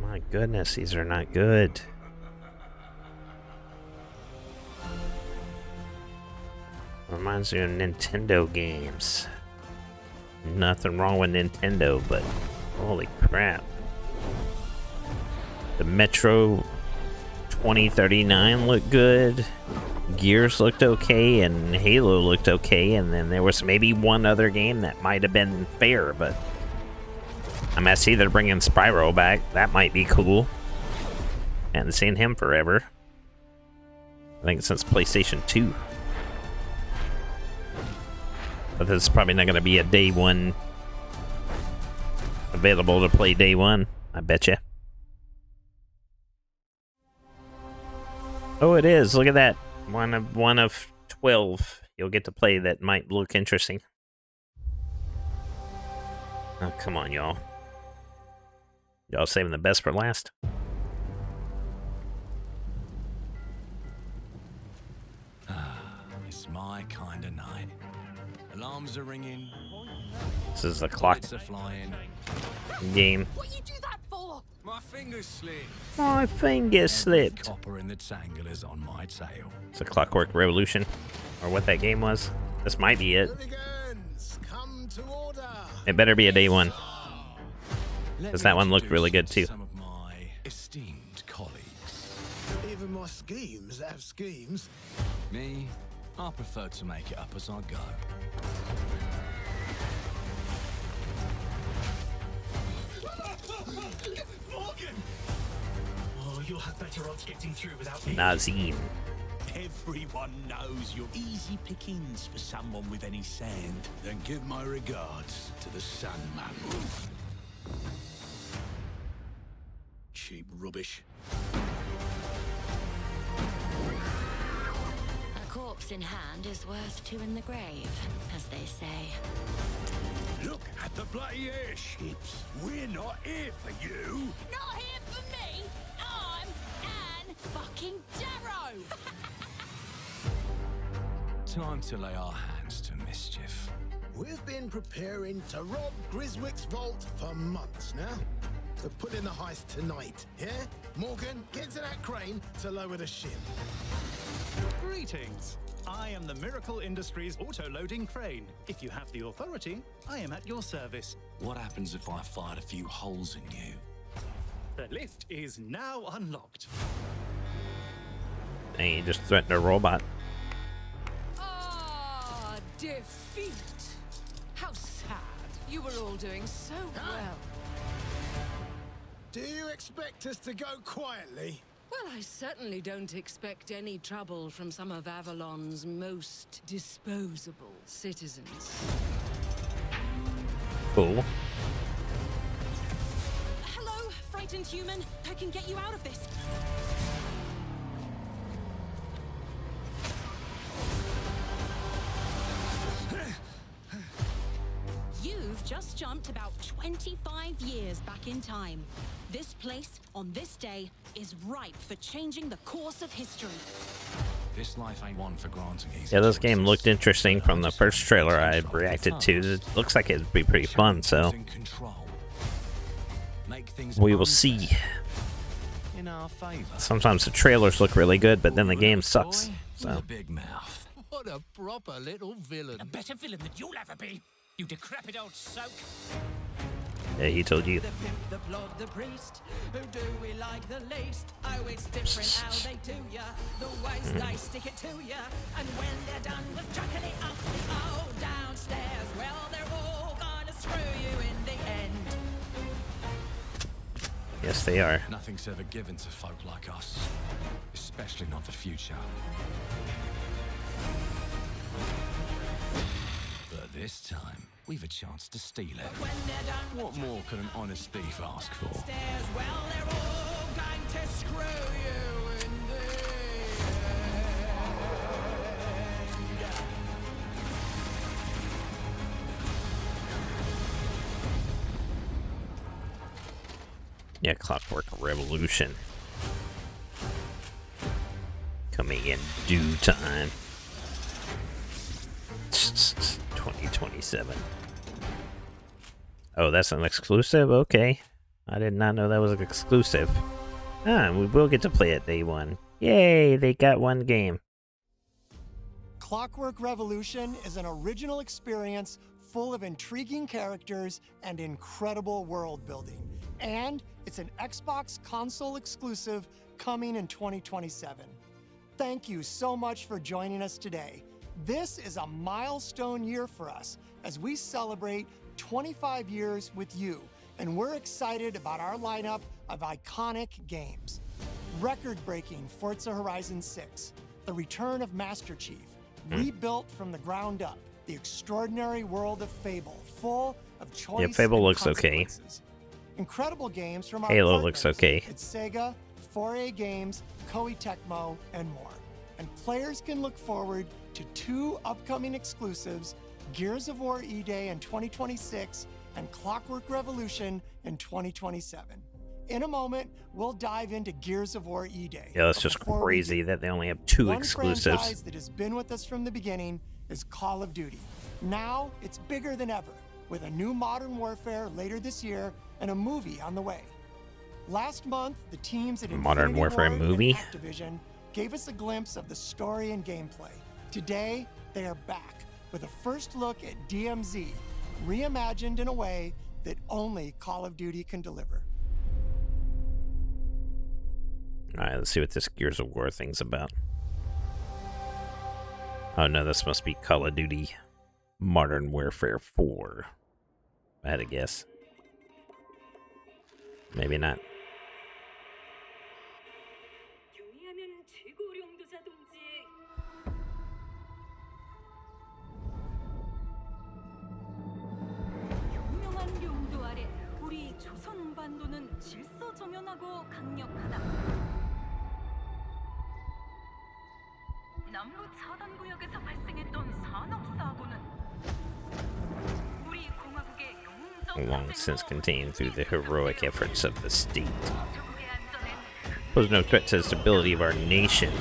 My goodness, these are not good. Reminds me of Nintendo games. Nothing wrong with Nintendo, but holy crap. The Metro 2039 looked good. Gears looked okay, and Halo looked okay, and then there was maybe one other game that might have been fair, but I see they're bringing Spyro back. That might be cool. Hadn't seen him forever. I think since PlayStation 2. But this is probably not going to be a day one available to play day one, I betcha. Oh, it is. Look at that. One of 12 you'll get to play that might look interesting. Oh, come on, y'all. Y'all saving the best for last? It's my kind of night. Alarms are ringing. This is the clock game. What you do that for? My fingers slipped. My finger slipped. Copper in the tanglers on my tail. It's a Clockwork Revolution, or what that game was. This might be it. It better be a day one, because that one looked really good too. Some of my esteemed colleagues. Even my schemes have schemes. Me, I prefer to make it up as I go. Morgan! Oh, you'll have better odds getting through without me. Nazim. Everyone knows you're easy pickings for someone with any sand. Then give my regards to the Sandman. Cheap rubbish. A corpse in hand is worth two in the grave, as they say. Look at the bloody airships. We're not here for you. Not here for me. I'm Anne fucking Darrow. Time to lay our hands to mischief. We've been preparing to rob Griswick's vault for months now. We're putting the heist tonight, yeah? Morgan, get to that crane to lower the ship. Greetings. I am the Miracle Industries auto-loading crane. If you have the authority, I am at your service. What happens if I fired a few holes in you? The lift is now unlocked. Dang, you just threatened a robot. Ah, defeat. How You were all doing so well. Do you expect us to go quietly? Well, I certainly don't expect any trouble from some of Avalon's most disposable citizens. Cool. Hello, frightened human. I can get you out of this. You've just jumped about 25 years back in time. This place, on this day, is ripe for changing the course of history. This life ain't one for granting easy. Yeah, this game looked interesting from the first trailer I reacted to. It looks like it'd be pretty fun, so we will see. In our favor. Sometimes the trailers look really good, but then the game sucks. So Big mouth. What a proper little villain. A better villain than you'll ever be, you decrepit old soak. yeah, he told you. The pimp, the plod, the priest. Who do we like the least? Oh, it's different how they do ya. The ways they stick it to ya. And when they're done with chucking it up the old downstairs, well, they're all gonna screw you in the end. Yes, they are. Nothing's ever given to folk like us, especially not the future. But this time, we've a chance to steal it. What more could an honest thief ask for? Stairs, well, they're all going to screw you in the end. Yeah, Clockwork Revolution. Coming in due time. 2027. Oh, that's an exclusive? Okay. I did not know that was an exclusive. Ah, we will get to play it day one. Yay, they got one game. Clockwork Revolution is an original experience full of intriguing characters and incredible world building. And it's an Xbox console exclusive coming in 2027. Thank you so much for joining us today. This is a milestone year for us as we celebrate 25 years with you, and we're excited about our lineup of iconic games. Record-breaking Forza Horizon 6, the return of Master Chief, rebuilt from the ground up, the extraordinary world of Fable, full of choice Yeah, Fable and looks okay. consequences. Incredible games from Halo our looks partners okay. at Sega, 4A Games, Koei Tecmo, and more. And players can look forward to 2 upcoming exclusives, Gears of War E-Day in 2026 and Clockwork Revolution in 2027. In a moment, we'll dive into Gears of War E-Day. Yeah, that's just crazy that they only have 2 One exclusives. franchise that has been with us from the beginning is Call of Duty. Now, it's bigger than ever, with a new Modern Warfare later this year and a movie on the way. Last month, the teams at Modern Infinity Warfare Ward movie? and Activision gave us a glimpse of the story and gameplay. Today, they are back with a first look at DMZ, reimagined in a way that only Call of Duty can deliver. Alright, let's see what this Gears of War thing's about. Oh no, this must be Call of Duty Modern Warfare 4. I had to guess. Maybe not. 유명한 용도 아래 우리 조선 반도는 질서정연하고 강력하다. 남부 차단 구역에서 발생했던 산업 사고는 우리 공화국의 Long since contained through the heroic efforts of the state. Pose no threat to the stability of our nation.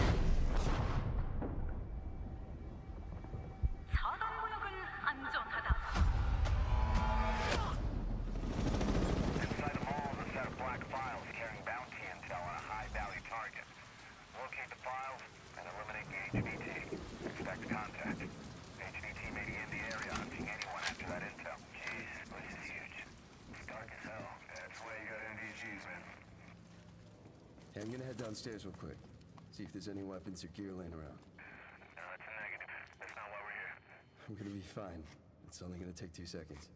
Hey, I'm gonna head downstairs real quick. See if there's any weapons or gear laying around. No, that's a negative. That's not why we're here. I'm gonna be fine. It's only gonna take 2 seconds.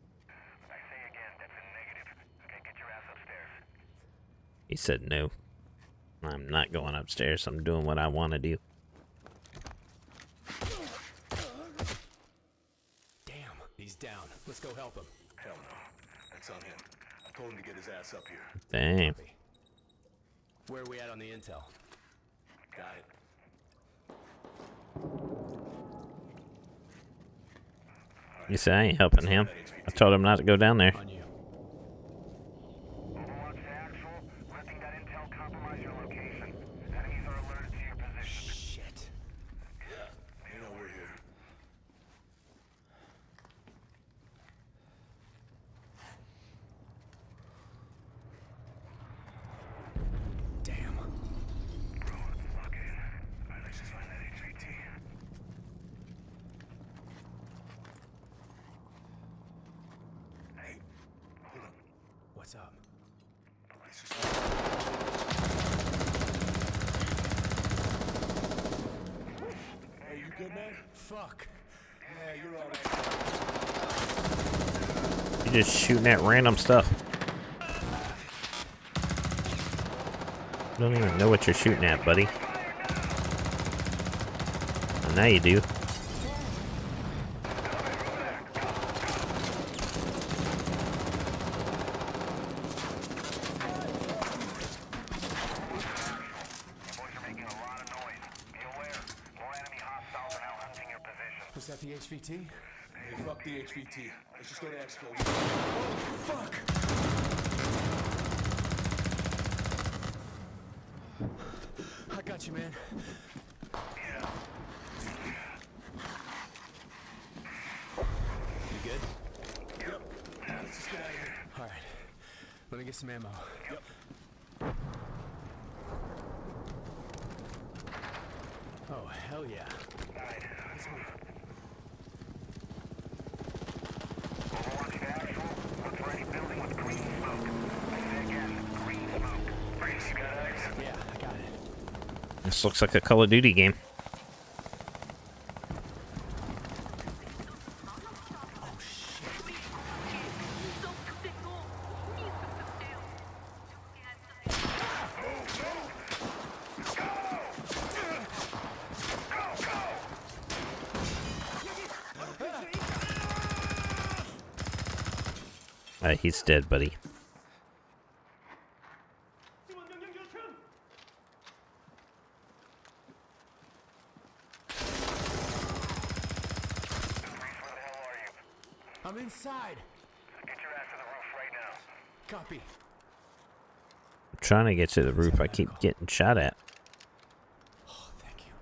He said no. I'm not going upstairs. I'm doing what I want to do. Damn, he's down. Let's go help him. Hell no. That's on him. I told him to get his ass up here. Damn. Where are we at on the intel? Got it. You say I ain't helping him. I told him not to go down there. On you. Overwatch to actual. Letting that intel compromise your location. Enemies are alerted to your position. Shit. Yeah, you know we're here. Damn. Okay. Alright, let's just find that HVT. Hey, hold up. What's up? Let's just... Hey, you good, man? Fuck. Yeah, you're all right. You just shooting at random stuff. I don't even know what you're shooting at, buddy. Well, now you do. Was that the HVT? Hey, fuck the HVT. Let's just go to exfil. Fuck! I got you, man. Yeah. You good? Yep. Let's just get out of here. All right. Let me get some ammo. Yep. Oh, hell yeah. Alright, let's move. Overwatch to actual. Look for any building with green smoke. I say again, green smoke. Freeze, you got eyes? Yeah, I got it. This looks like a Call of Duty game. Oh, shit. He's dead, buddy. I'm inside. Get your ass to the roof right now. Copy. I'm trying to get to the roof. I keep getting shot at. Oh, thank you.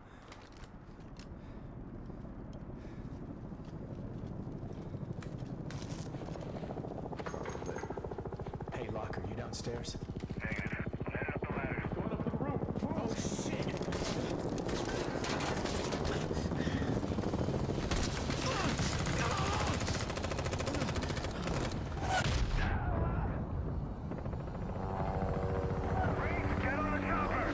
Hey, Locker, you downstairs? Negative. Head up the ladder. Going up to the roof. Oh, shit. Get on the chopper!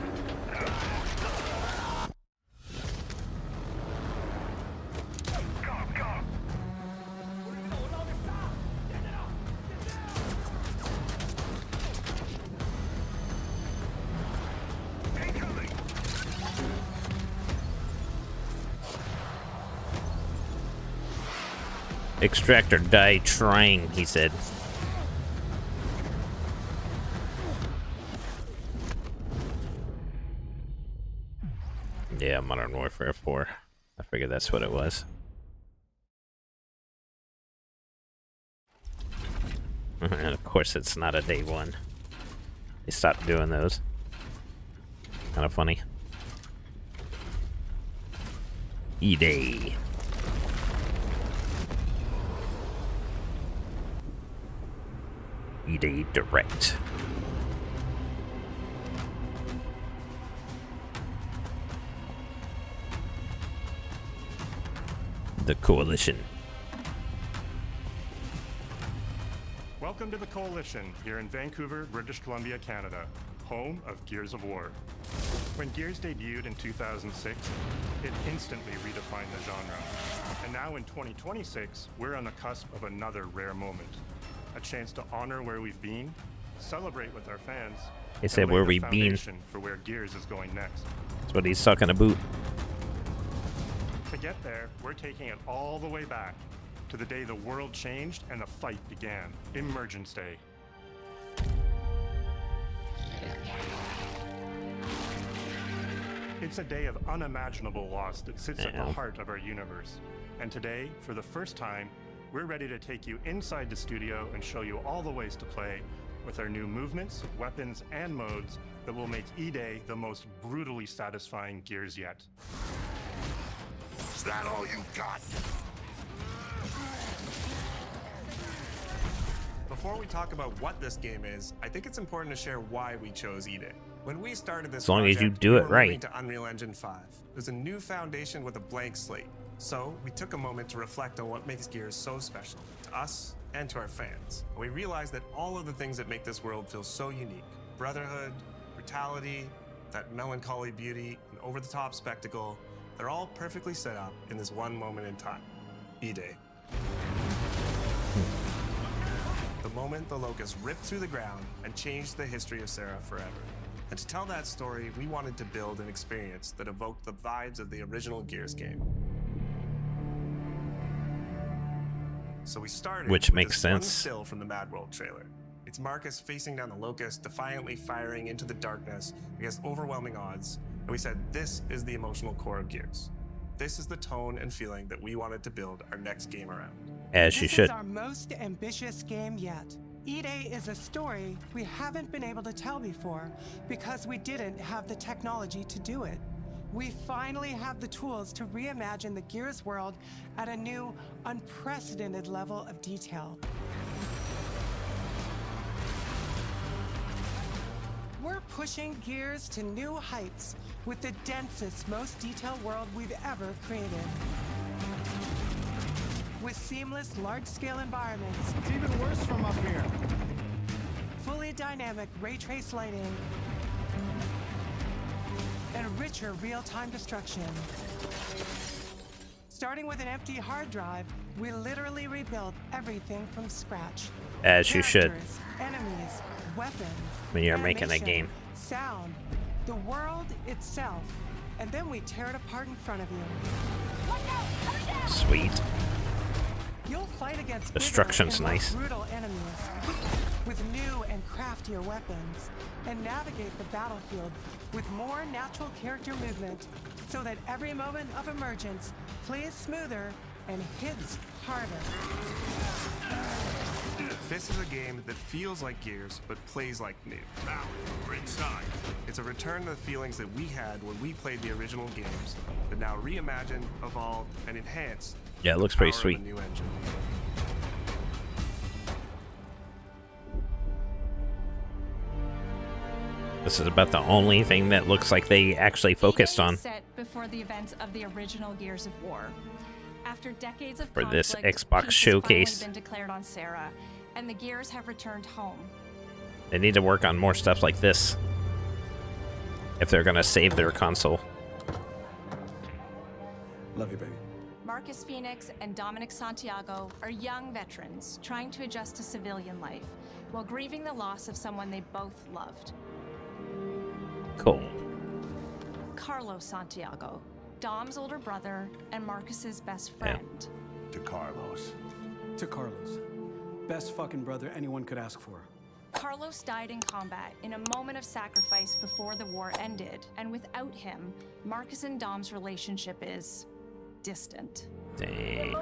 Go, go! Incoming! Extract or die trying, he said. Yeah, Modern Warfare 4. I figured that's what it was. And of course it's not a day one. They stopped doing those. Kind of funny. E-Day. E-Day Direct. The Coalition. Welcome to the Coalition, here in Vancouver, British Columbia, Canada, home of Gears of War. When Gears debuted in 2006, it instantly redefined the genre. And now in 2026, we're on the cusp of another rare moment. A chance to honor where we've been, celebrate with our fans, He said where we been. For where Gears is going next. That's what he's talking about. To get there, we're taking it all the way back to the day the world changed and the fight began. Emergence Day. It's a day of unimaginable loss that sits at the heart of our universe. And today, for the first time, we're ready to take you inside the studio and show you all the ways to play with our new movements, weapons, and modes that will make E-Day the most brutally satisfying Gears yet. Is that all you got? Before we talk about what this game is, I think it's important to share why we chose E-Day. When we started this as long as you project, do we it were right. moving to Unreal Engine 5. It was a new foundation with a blank slate. So we took a moment to reflect on what makes Gears so special to us and to our fans. And we realized that all of the things that make this world feel so unique, brotherhood, brutality, that melancholy beauty, and over-the-top spectacle, they're all perfectly set up in this one moment in time, E-Day. The moment the Locust ripped through the ground and changed the history of Sarah forever. And to tell that story, we wanted to build an experience that evoked the vibes of the original Gears game. So we started Which with makes this one sense. still from the Mad World trailer. It's Marcus facing down the Locust, defiantly firing into the darkness against overwhelming odds. And we said, this is the emotional core of Gears. This is the tone and feeling that we wanted to build our next game around. As you This should. is our most ambitious game yet. E-Day is a story we haven't been able to tell before because we didn't have the technology to do it. We finally have the tools to reimagine the Gears world at a new, unprecedented level of detail. We're pushing Gears to new heights with the densest, most detailed world we've ever created. With seamless, large-scale environments. It's even worse from up here. Fully dynamic ray trace lighting. And richer real-time destruction. Starting with an empty hard drive, we literally rebuilt everything from scratch. As you should. Characters, enemies, weapons, When you're making a animation, game. sound, the world itself, and then we tear it apart in front of you. Sweet. You'll fight against Destruction's bigger and more nice. brutal enemies with new and craftier weapons, and navigate the battlefield with more natural character movement, so that every moment of emergence plays smoother and hits harder. This is a game that feels like Gears, but plays like new. Now, we're inside. It's a return to the feelings that we had when we played the original games, but now reimagined, evolved, and enhanced. Yeah, it with looks the pretty power of sweet. a new engine. This is about the only thing that looks like they actually focused on Set before the events of the original Gears of War. After decades of for this conflict, Xbox peace has showcase. finally been declared on Sarah, and the Gears have returned home. They need to work on more stuff like this if they're gonna save their console. Love you, baby. Marcus Phoenix and Dominic Santiago are young veterans trying to adjust to civilian life while grieving the loss of someone they both loved. Cool. Carlos Santiago, Dom's older brother and Marcus's best friend. To Carlos. To Carlos. Best fucking brother anyone could ask for. Carlos died in combat in a moment of sacrifice before the war ended, and without him, Marcus and Dom's relationship is distant. Dang.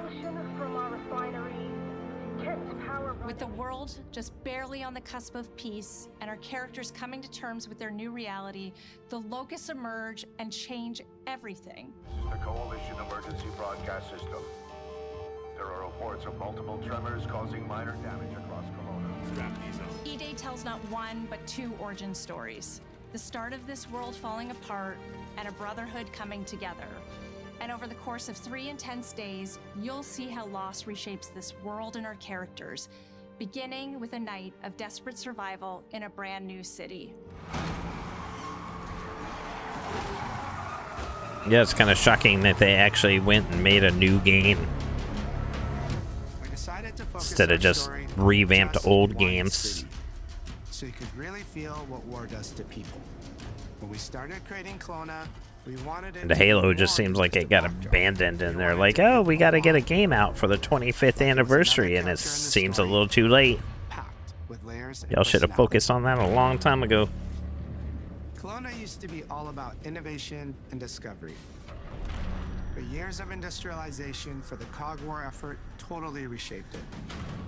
With the world just barely on the cusp of peace and our characters coming to terms with their new reality, the Locusts emerge and change everything. The Coalition Emergency Broadcast System. There are reports of multiple tremors causing minor damage across Kelowna. Strap these up. E-Day tells not one, but two origin stories. The start of this world falling apart and a brotherhood coming together. And over the course of 3 intense days, you'll see how loss reshapes this world and our characters, beginning with a night of desperate survival in a brand new city. Yeah, it's kind of shocking that they actually went and made a new game We decided to focus instead of our just story revamped just old one games. city. so you could really feel what war does to people. When we started creating Kelowna, we wanted it And the Halo just seems like it got abandoned, and they're like, oh, we got to get a game out for the 25th anniversary, and it seems a little too late. with layers. Y'all should have focused on that a long time ago. Kelowna used to be all about innovation and discovery. But years of industrialization for the Cog War effort totally reshaped it.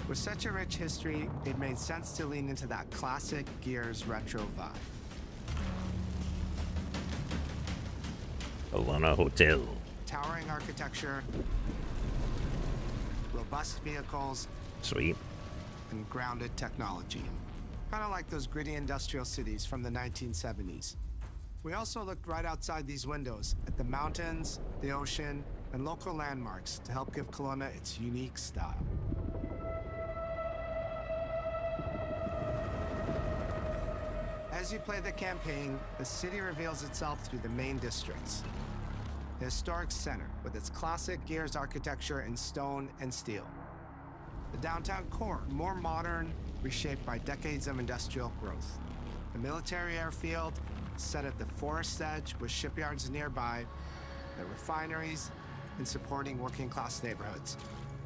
With such a rich history, it made sense to lean into that classic Gears retro vibe. Kelowna Hotel. Towering architecture, robust vehicles, Sweet. and grounded technology. Kind of like those gritty industrial cities from the 1970s. We also looked right outside these windows at the mountains, the ocean, and local landmarks to help give Kelowna its unique style. As you play the campaign, the city reveals itself through the main districts. The historic center, with its classic Gears architecture in stone and steel. The downtown core, more modern, reshaped by decades of industrial growth. The military airfield, set at the forest edge with shipyards nearby, the refineries, and supporting working-class neighborhoods,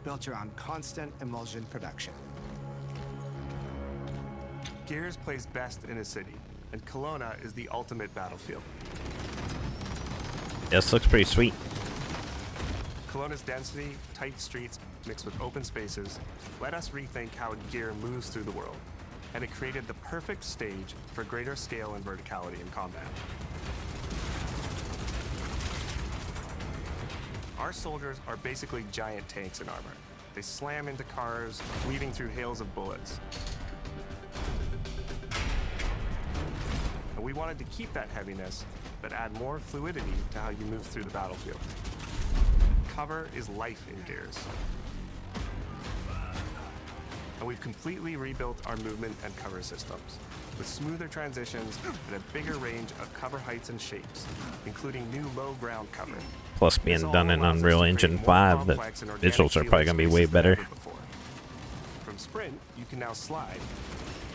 built around constant emulsion production. Gears plays best in a city, and Kelowna is the ultimate battlefield. This looks pretty sweet. Kelowna's density, tight streets, mixed with open spaces, let us rethink how Gear moves through the world, and it created the perfect stage for greater scale and verticality in combat. Our soldiers are basically giant tanks in armor. They slam into cars, weaving through hails of bullets. And we wanted to keep that heaviness, but add more fluidity to how you move through the battlefield. Cover is life in Gears. And we've completely rebuilt our movement and cover systems, with smoother transitions and a bigger range of cover heights and shapes, including new low ground cover. Plus being done in Unreal Engine 5, the visuals are probably going to be way better. From sprint, you can now slide.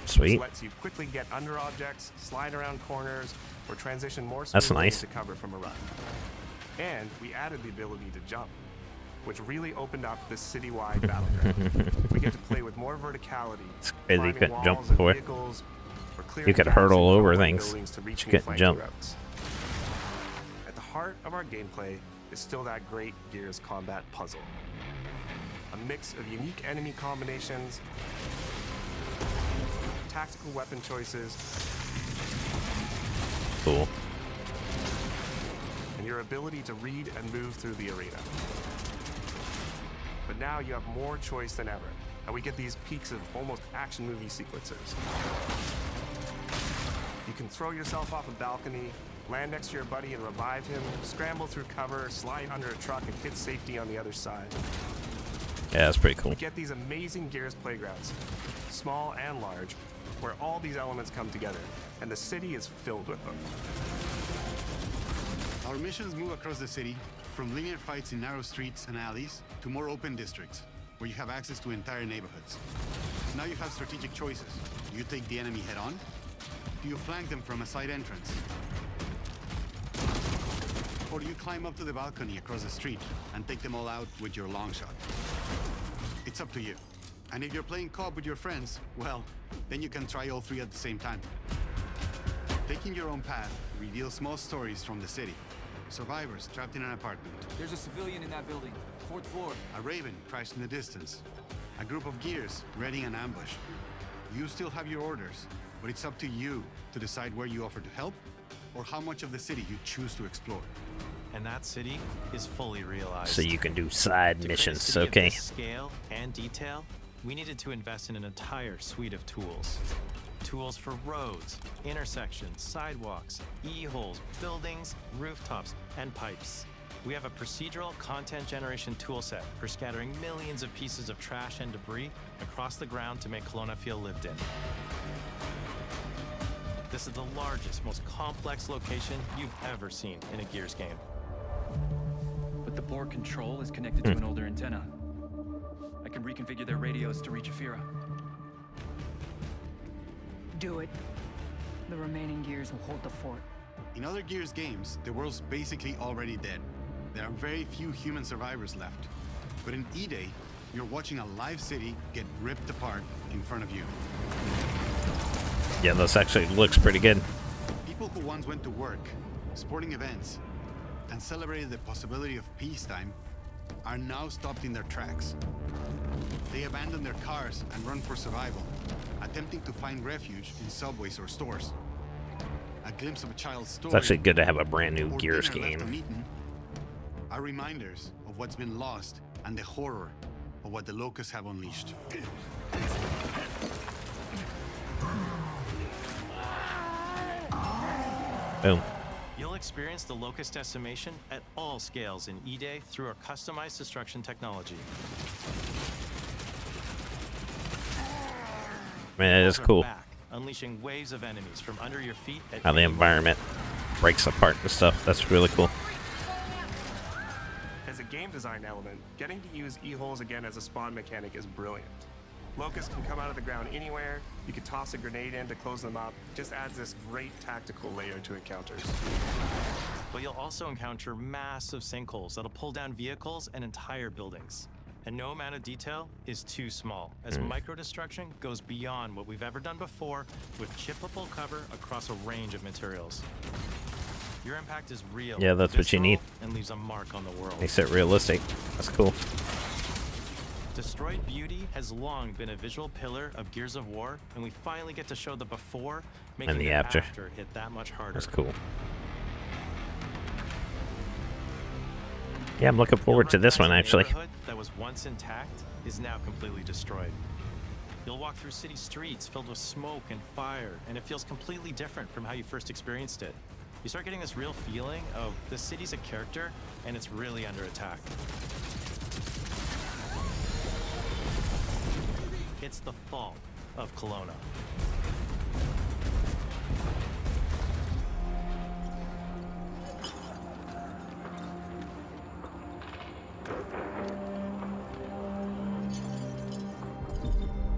Sweet. Which lets you quickly get under objects, slide around corners, or transition more That's smoothly nice. to cover from a run. And we added the ability to jump, which really opened up this citywide battleground. We get to play with more verticality. It's crazy you climbing couldn't jump walls and before. vehicles, or clearing You could gaps hurdle in over frontline things, buildings to reach but you new couldn't flanking jump. routes. At the heart of our gameplay is still that great Gears combat puzzle. A mix of unique enemy combinations, tactical weapon choices, Cool. and your ability to read and move through the arena. But now you have more choice than ever, and we get these peaks of almost action movie sequences. You can throw yourself off a balcony, land next to your buddy and revive him, scramble through cover, slide under a truck, and hit safety on the other side. Yeah, that's pretty cool. We get these amazing Gears playgrounds, small and large, where all these elements come together, and the city is filled with them. Our missions move across the city, from linear fights in narrow streets and alleys to more open districts, where you have access to entire neighborhoods. Now you have strategic choices. Do you take the enemy head-on? Do you flank them from a side entrance? Or do you climb up to the balcony across the street and take them all out with your long shot? It's up to you. And if you're playing co-op with your friends, well, then you can try all three at the same time. Taking your own path reveals small stories from the city. Survivors trapped in an apartment. There's a civilian in that building. 4th floor. A raven crashed in the distance. A group of Gears readying an ambush. You still have your orders, but it's up to you to decide where you offer to help or how much of the city you choose to explore. And that city is fully realized. So you can do side To create a missions, city of okay. this scale and detail, we needed to invest in an entire suite of tools. Tools for roads, intersections, sidewalks, e-holes, buildings, rooftops, and pipes. We have a procedural content generation toolset for scattering millions of pieces of trash and debris across the ground to make Kelowna feel lived in. This is the largest, most complex location you've ever seen in a Gears game. But the board control is connected to an older antenna. I can reconfigure their radios to reach Afira. Do it. The remaining Gears will hold the fort. In other Gears games, the world's basically already dead. There are very few human survivors left. But in E-Day, you're watching a live city get ripped apart in front of you. Yeah, this actually looks pretty good. People who once went to work, sporting events, and celebrated the possibility of peacetime are now stopped in their tracks. They abandon their cars and run for survival, attempting to find refuge in subways or stores. A glimpse of a child's story. It's actually good to have a brand new or Gears dinner left game. uneaten are reminders of what's been lost and the horror of what the Locusts have unleashed. Boom. You'll experience the Locust decimation at all scales in E-Day through our customized destruction technology. Man, it is cool Back, unleashing waves of enemies from under your feet at how the environment breaks apart and stuff. That's really cool. As a game design element, getting to use E-holes again as a spawn mechanic is brilliant. Locusts can come out of the ground anywhere, you can toss a grenade in to close them up, just adds this great tactical layer to encounters. But you'll also encounter massive sinkholes that'll pull down vehicles and entire buildings. And no amount of detail is too small, as micro-destruction goes beyond what we've ever done before with chippable cover across a range of materials. Your impact is real. Yeah, that's what you need. And leaves a mark on the world. Makes it realistic. That's cool. Destroyed Beauty has long been a visual pillar of Gears of War, and we finally get to show the before, making And the the after. hit that much harder. That's cool. Yeah, I'm looking forward to this one, actually. The neighborhood that was once intact is now completely destroyed. You'll walk through city streets filled with smoke and fire, and it feels completely different from how you first experienced it. You start getting this real feeling of the city's a character, and it's really under attack. It's the fall of Kelowna.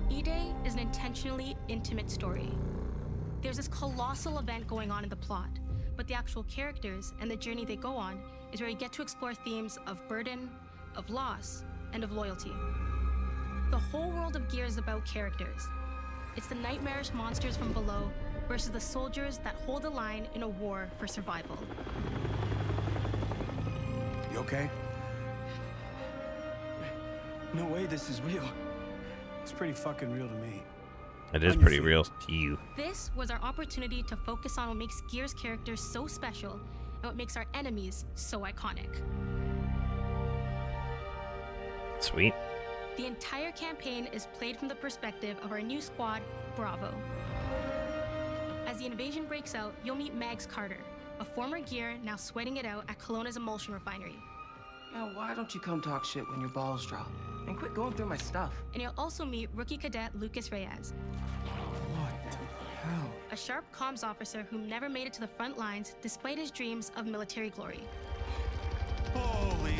E-Day is an intentionally intimate story. There's this colossal event going on in the plot, but the actual characters and the journey they go on is where you get to explore themes of burden, of loss, and of loyalty. The whole world of Gears is about characters. It's the nightmarish monsters from below versus the soldiers that hold the line in a war for survival. You okay? No way this is real. It's pretty fucking real to me. It is pretty real to you. This was our opportunity to focus on what makes Gears characters so special and what makes our enemies so iconic. Sweet. The entire campaign is played from the perspective of our new squad, Bravo. As the invasion breaks out, you'll meet Mags Carter, a former Gear now sweating it out at Kelowna's emulsion refinery. Now, why don't you come talk shit when your balls drop? And quit going through my stuff. And you'll also meet rookie cadet Lucas Reyes. What the hell? A sharp comms officer who never made it to the front lines despite his dreams of military glory. Holy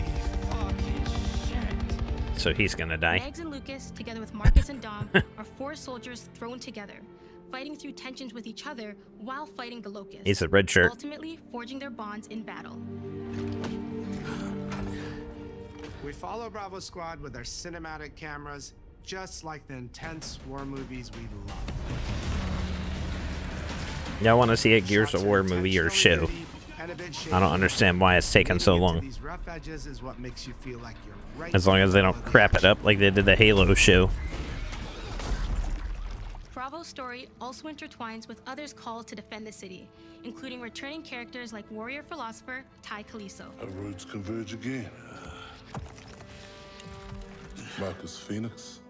fucking shit. So he's gonna die. Mags and Lucas, together with Marcus and Dom, are 4 soldiers thrown together, fighting through tensions with each other while fighting the Locust. He's a red shirt. Ultimately forging their bonds in battle. We follow Bravo Squad with our cinematic cameras, just like the intense war movies we love. Yeah, I want to see a Gears of War movie or show. I don't understand why it's taken so long. These rough edges is what makes you feel like you're right. As long as they don't crap it up like they did the Halo show. Bravo's story also intertwines with others called to defend the city, including returning characters like warrior philosopher Ty Caliso. Our roads converge again. Marcus Phoenix.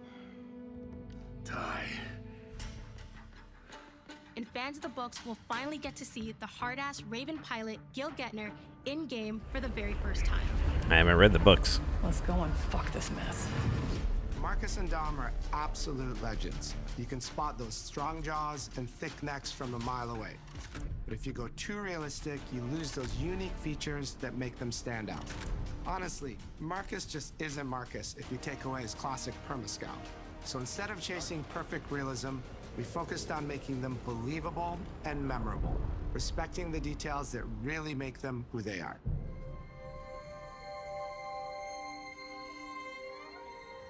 Ty. And fans of the books will finally get to see the hard-ass Raven pilot Gil Gettner in-game for the very first time. I haven't read the books. Let's go and fuck this mess. Marcus and Dom are absolute legends. You can spot those strong jaws and thick necks from a mile away. But if you go too realistic, you lose those unique features that make them stand out. Honestly, Marcus just isn't Marcus if you take away his classic perma-scowl. So instead of chasing perfect realism, We focused on making them believable and memorable, respecting the details that really make them who they are.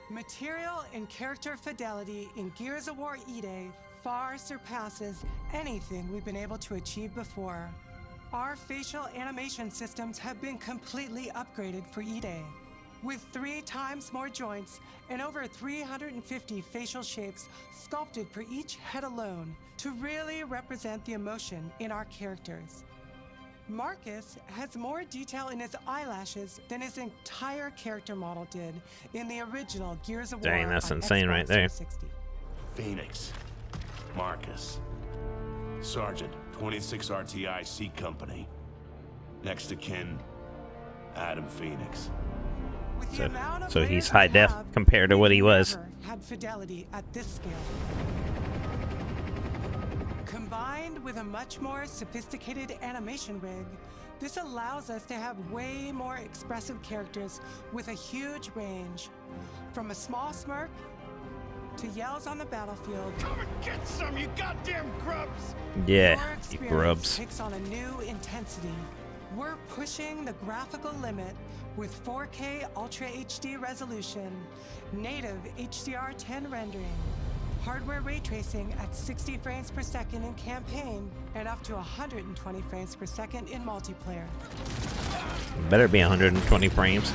Material and character fidelity in Gears of War E-Day far surpasses anything we've been able to achieve before. Our facial animation systems have been completely upgraded for E-Day, with 3 times more joints and over 350 facial shapes sculpted for each head alone to really represent the emotion in our characters. Marcus has more detail in his eyelashes than his entire character model did in the original Gears of War. Dang, that's on insane Xbox right there. 360. Phoenix. Marcus. Sergeant, 26 RTI C Company. Next to kin, Adam Phoenix. With the amount of So layers he's we high def have, compared to what he we've was. never had fidelity at this scale. Combined with a much more sophisticated animation rig, this allows us to have way more expressive characters with a huge range. From a small smirk to yells on the battlefield. Come and get some, you goddamn grubs! Yeah, Your you experience grubs. takes on a new intensity. We're pushing the graphical limit with 4K Ultra HD resolution, native HDR10 rendering, hardware ray tracing at 60 frames per second in campaign, and up to 120 frames per second in multiplayer. Better be 120 frames.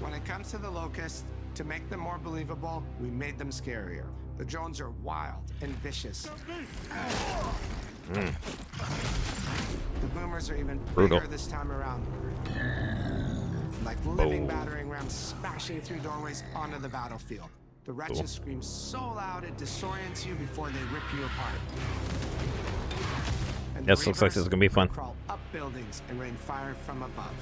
When it comes to the Locust, to make them more believable, we made them scarier. The drones are wild and vicious. The boomers are even Brutal. bigger this time around. Like living battering rams smashing through doorways onto the battlefield. The wretches scream so loud it disorients you before they rip you apart. And This the looks like Reavers this is gonna be fun. crawl up buildings and rain fire from above.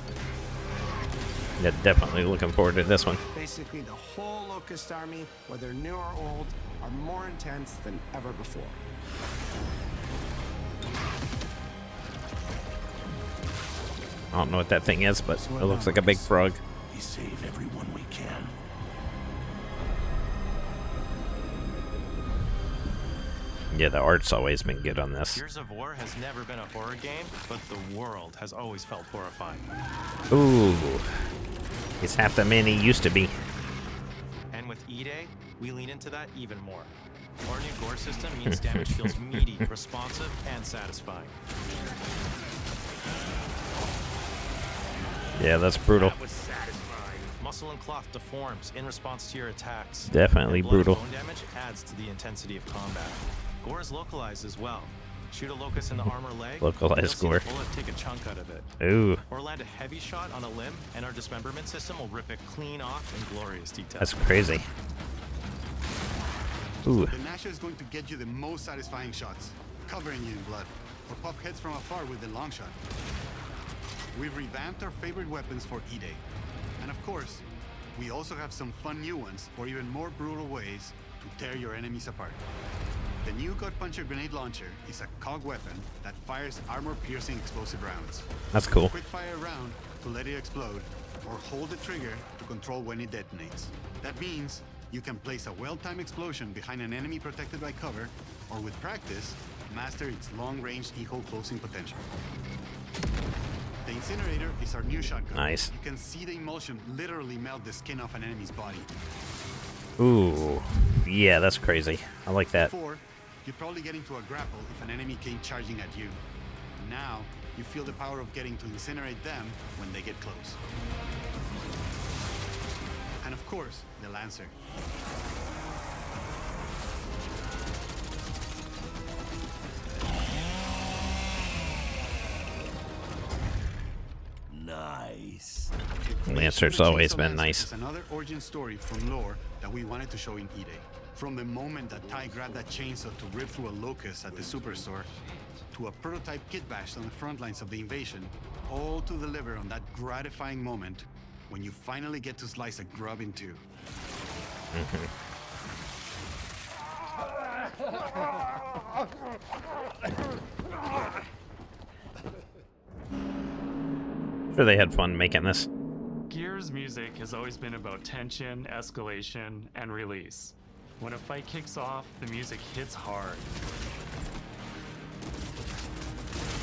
Yeah, definitely looking forward to this one. Basically, the whole Locust army, whether new or old, are more intense than ever before. I don't know what that thing is, but it looks like a big frog. We save everyone we can. Yeah, the art's always been good on this. Gears of War has never been a horror game, but the world has always felt horrifying. Ooh. He's half the man he used to be. And with E-Day, we lean into that even more. Our new gore system means damage feels meaty, responsive, and satisfying. Yeah, that's brutal. That was satisfying. Muscle and cloth deforms in response to your attacks. Definitely And blood and brutal. bone damage adds to the intensity of combat. Gore is localized as well. Shoot a locust in the armor leg, Localized you'll see gore. the bullet take a chunk out of it. Ooh. Or land a heavy shot on a limb, and our dismemberment system will rip it clean off in glorious detail. That's crazy. Ooh. The Nasha is going to get you the most satisfying shots, covering you in blood, or pop heads from afar with the long shot. We've revamped our favorite weapons for E-Day. And of course, we also have some fun new ones for even more brutal ways to tear your enemies apart. The new Gut Puncher grenade launcher is a cog weapon that fires armor-piercing explosive rounds. That's cool. Quick fire round to let it explode, or hold the trigger to control when it detonates. That means you can place a well-timed explosion behind an enemy protected by cover, or with practice, master its long-range eco closing potential. The incinerator is our new shotgun. Nice. You can see the emulsion literally melt the skin off an enemy's body. Ooh. Yeah, that's crazy. I like that. Before, you'd probably get into a grapple if an enemy came charging at you. Now, you feel the power of getting to incinerate them when they get close. And of course, the Lancer. Nice. Lancer's always been nice. It's another origin story from lore that we wanted to show in E-Day. From the moment that Ty grabbed that chainsaw to rip through a Locust at the Superstore, to a prototype kit bash on the front lines of the invasion, all to deliver on that gratifying moment when you finally get to slice a grub in two. Sure they had fun making this. Gears music has always been about tension, escalation, and release. When a fight kicks off, the music hits hard.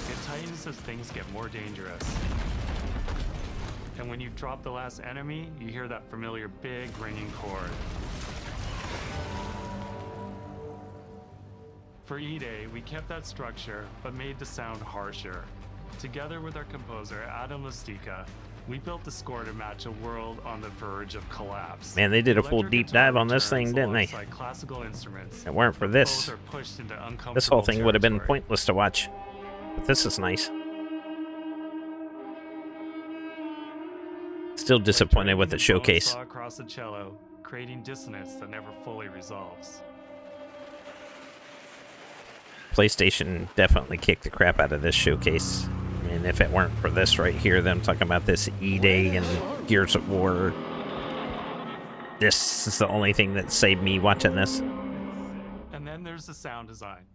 It tightens as things get more dangerous. And when you drop the last enemy, you hear that familiar big ringing chord. For E-Day, we kept that structure, but made the sound harsher. Together with our composer, Adam Lastica, we built the score to match a world on the verge of collapse. Man, they did a full deep dive on this thing, didn't they? Classical instruments. If it weren't for this, this whole thing would have been pointless to watch. But this is nice. Still disappointed with the showcase. Across the cello, creating dissonance that never fully resolves. PlayStation definitely kicked the crap out of this showcase. I mean, if it weren't for this right here, them talking about this E-Day and Gears of War, this is the only thing that saved me watching this. And then there's the sound design.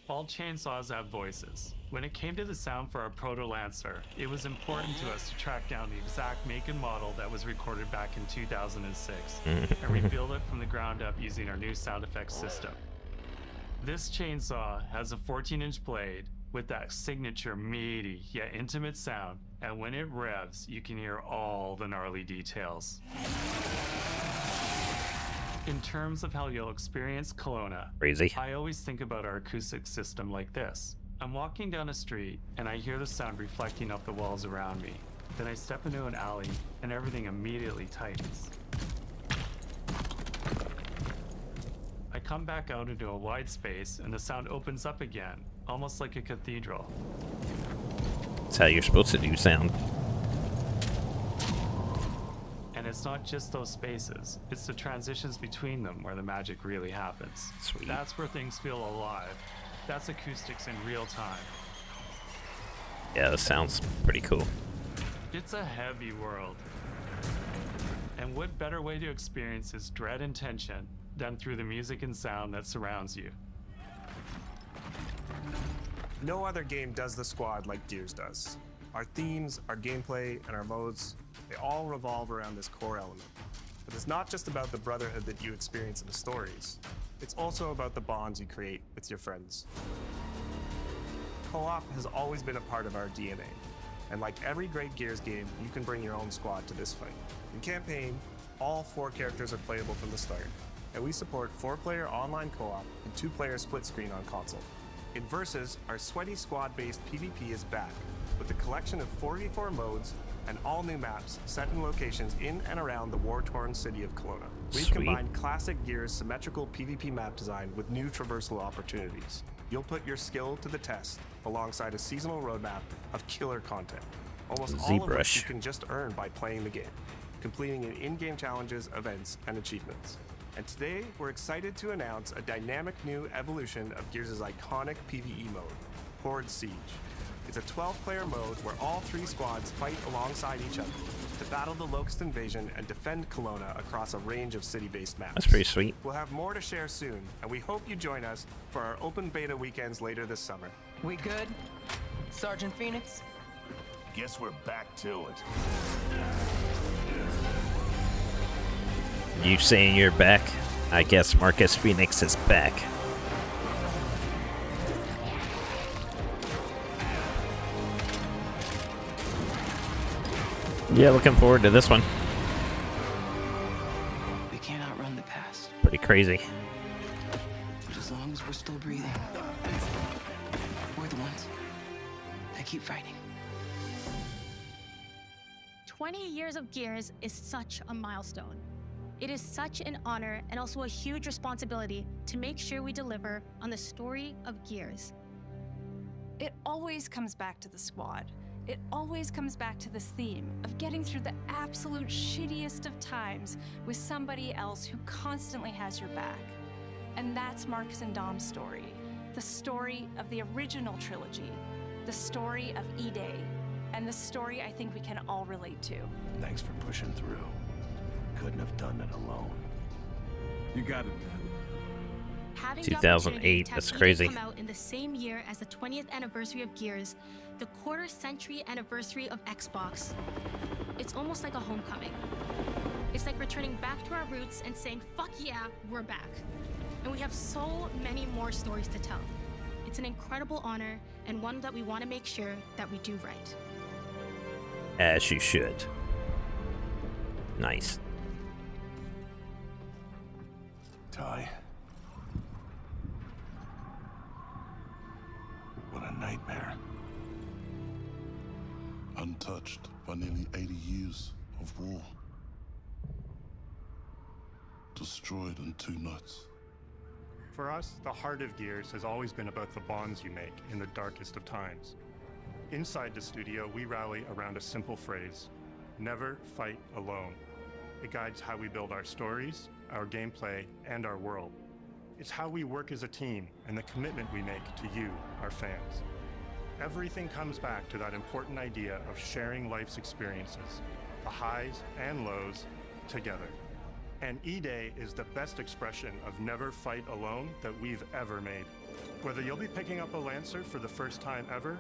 All chainsaws have voices. When it came to the sound for our Proto Lancer, it was important to us to track down the exact make and model that was recorded back in 2006 and rebuild it from the ground up using our new sound effects system. This chainsaw has a 14-inch blade with that signature meaty yet intimate sound, and when it revs, you can hear all the gnarly details. In terms of how you'll experience Kelowna, crazy. I always think about our acoustic system like this. I'm walking down a street and I hear the sound reflecting off the walls around me. Then I step into an alley and everything immediately tightens. I come back out into a wide space and the sound opens up again, almost like a cathedral. That's how you're supposed to do sound. And it's not just those spaces, it's the transitions between them where the magic really happens. Sweet. That's where things feel alive. That's acoustics in real time. Yeah, this sounds pretty cool. It's a heavy world. And what better way to experience its dread and tension than through the music and sound that surrounds you? No other game does the squad like Gears does. Our themes, our gameplay, and our modes, they all revolve around this core element. But it's not just about the brotherhood that you experience in the stories. It's also about the bonds you create with your friends. Co-op has always been a part of our DNA. And like every great Gears game, you can bring your own squad to this fight. In campaign, all 4 characters are playable from the start. And we support 4-player online co-op and 2-player split screen on console. In Versus, our sweaty squad-based PvP is back, with a collection of 4v4 modes and all new maps set in locations in and around the war-torn city of Kelowna. We've combined classic Gears symmetrical PvP map design with new traversal opportunities. You'll put your skill to the test alongside a seasonal roadmap of killer content. Almost all of which you can just earn by playing the game, completing in-game challenges, events, and achievements. And today, we're excited to announce a dynamic new evolution of Gears' iconic PvE mode, Horde Siege. It's a 12-player mode where all 3 squads fight alongside each other to battle the Locust invasion and defend Kelowna across a range of city-based maps. That's pretty sweet. We'll have more to share soon, and we hope you join us for our open beta weekends later this summer. We good? Sergeant Phoenix? Guess we're back to it. You saying you're back? I guess Marcus Phoenix is back. Yeah, looking forward to this one. We can't outrun the past. Pretty crazy. But as long as we're still breathing, we're the ones that keep fighting. 20 years of Gears is such a milestone. It is such an honor and also a huge responsibility to make sure we deliver on the story of Gears. It always comes back to the squad. It always comes back to this theme of getting through the absolute shittiest of times with somebody else who constantly has your back. And that's Marcus and Dom's story. The story of the original trilogy. The story of E-Day. And the story I think we can all relate to. Thanks for pushing through. Couldn't have done it alone. You got it, man. having 2008, that's crazy. Come out in the same year as the 20th anniversary of Gears, the quarter-century anniversary of Xbox, it's almost like a homecoming. It's like returning back to our roots and saying, fuck yeah, we're back. And we have so many more stories to tell. It's an incredible honor, and one that we want to make sure that we do right. As you should. Nice. Ty. What a nightmare. Untouched by nearly 80 years of war. Destroyed in 2 nights. For us, the heart of Gears has always been about the bonds you make in the darkest of times. Inside the studio, we rally around a simple phrase: never fight alone. It guides how we build our stories, our gameplay, and our world. It's how we work as a team and the commitment we make to you, our fans. Everything comes back to that important idea of sharing life's experiences, the highs and lows, together. And E-Day is the best expression of never fight alone that we've ever made. Whether you'll be picking up a Lancer for the first time ever,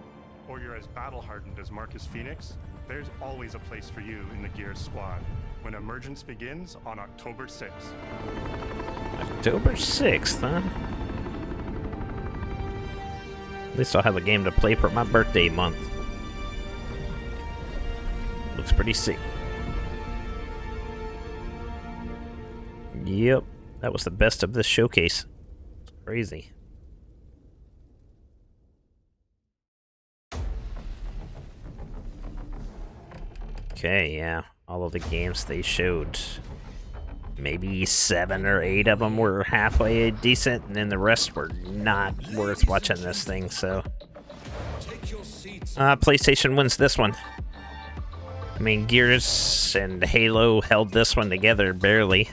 or you're as battle-hardened as Marcus Phoenix, there's always a place for you in the Gears squad when Emergence begins on October 6th. October 6th, huh? At least I'll have a game to play for my birthday month. Looks pretty sick. Yep, that was the best of this showcase. It's crazy. Okay, yeah, all of the games they showed, maybe 7 or 8 of them were halfway decent, and then the rest were not worth watching this thing, so... PlayStation wins this one. I mean, Gears and Halo held this one together, barely.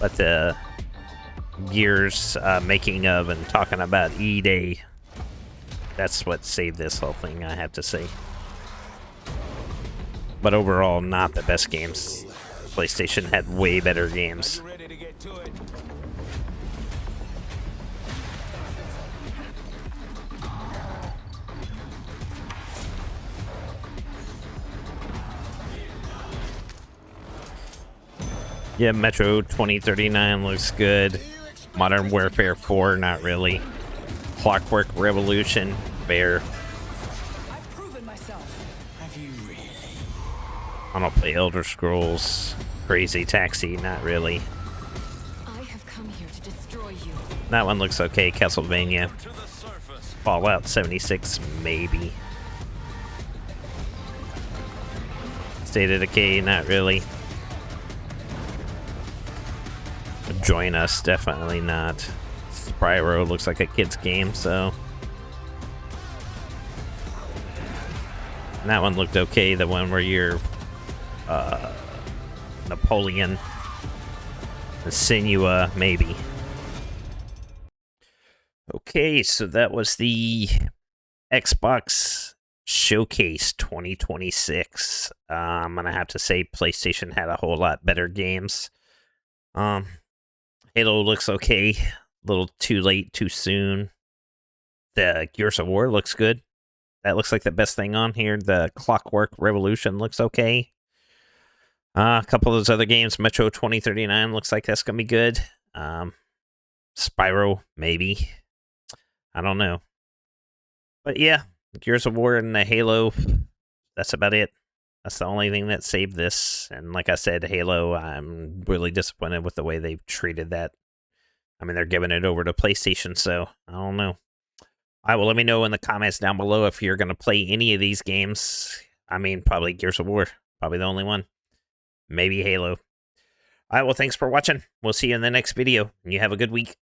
But the Gears making of and talking about E-Day, that's what saved this whole thing, I have to say. But overall, not the best games. PlayStation had way better games. Yeah, Metro 2039 looks good. Modern Warfare 4, not really. Clockwork Revolution, fair. I've proven myself. Have you really? I don't play Elder Scrolls. Crazy Taxi, not really. I have come here to destroy you. That one looks okay. Castlevania. Fallout 76, maybe. State of Decay, not really. Join Us, definitely not. Spyro looks like a kid's game, so... And that one looked okay, the one where you're... Napoleon. And Sinua, maybe. Okay, so that was the Xbox Showcase 2026. I'm gonna have to say PlayStation had a whole lot better games. Halo looks okay. A little too late, too soon. The Gears of War looks good. That looks like the best thing on here. The Clockwork Revolution looks okay. A couple of those other games. Metro 2039 looks like that's going to be good. Spyro, maybe. I don't know. But yeah, Gears of War and the Halo, that's about it. That's the only thing that saved this. And like I said, Halo, I'm really disappointed with the way they've treated that. I mean, they're giving it over to PlayStation, so I don't know. All right, well, let me know in the comments down below if you're going to play any of these games. I mean, probably Gears of War. Probably the only one. Maybe Halo. All right, well, thanks for watching. We'll see you in the next video. You have a good week.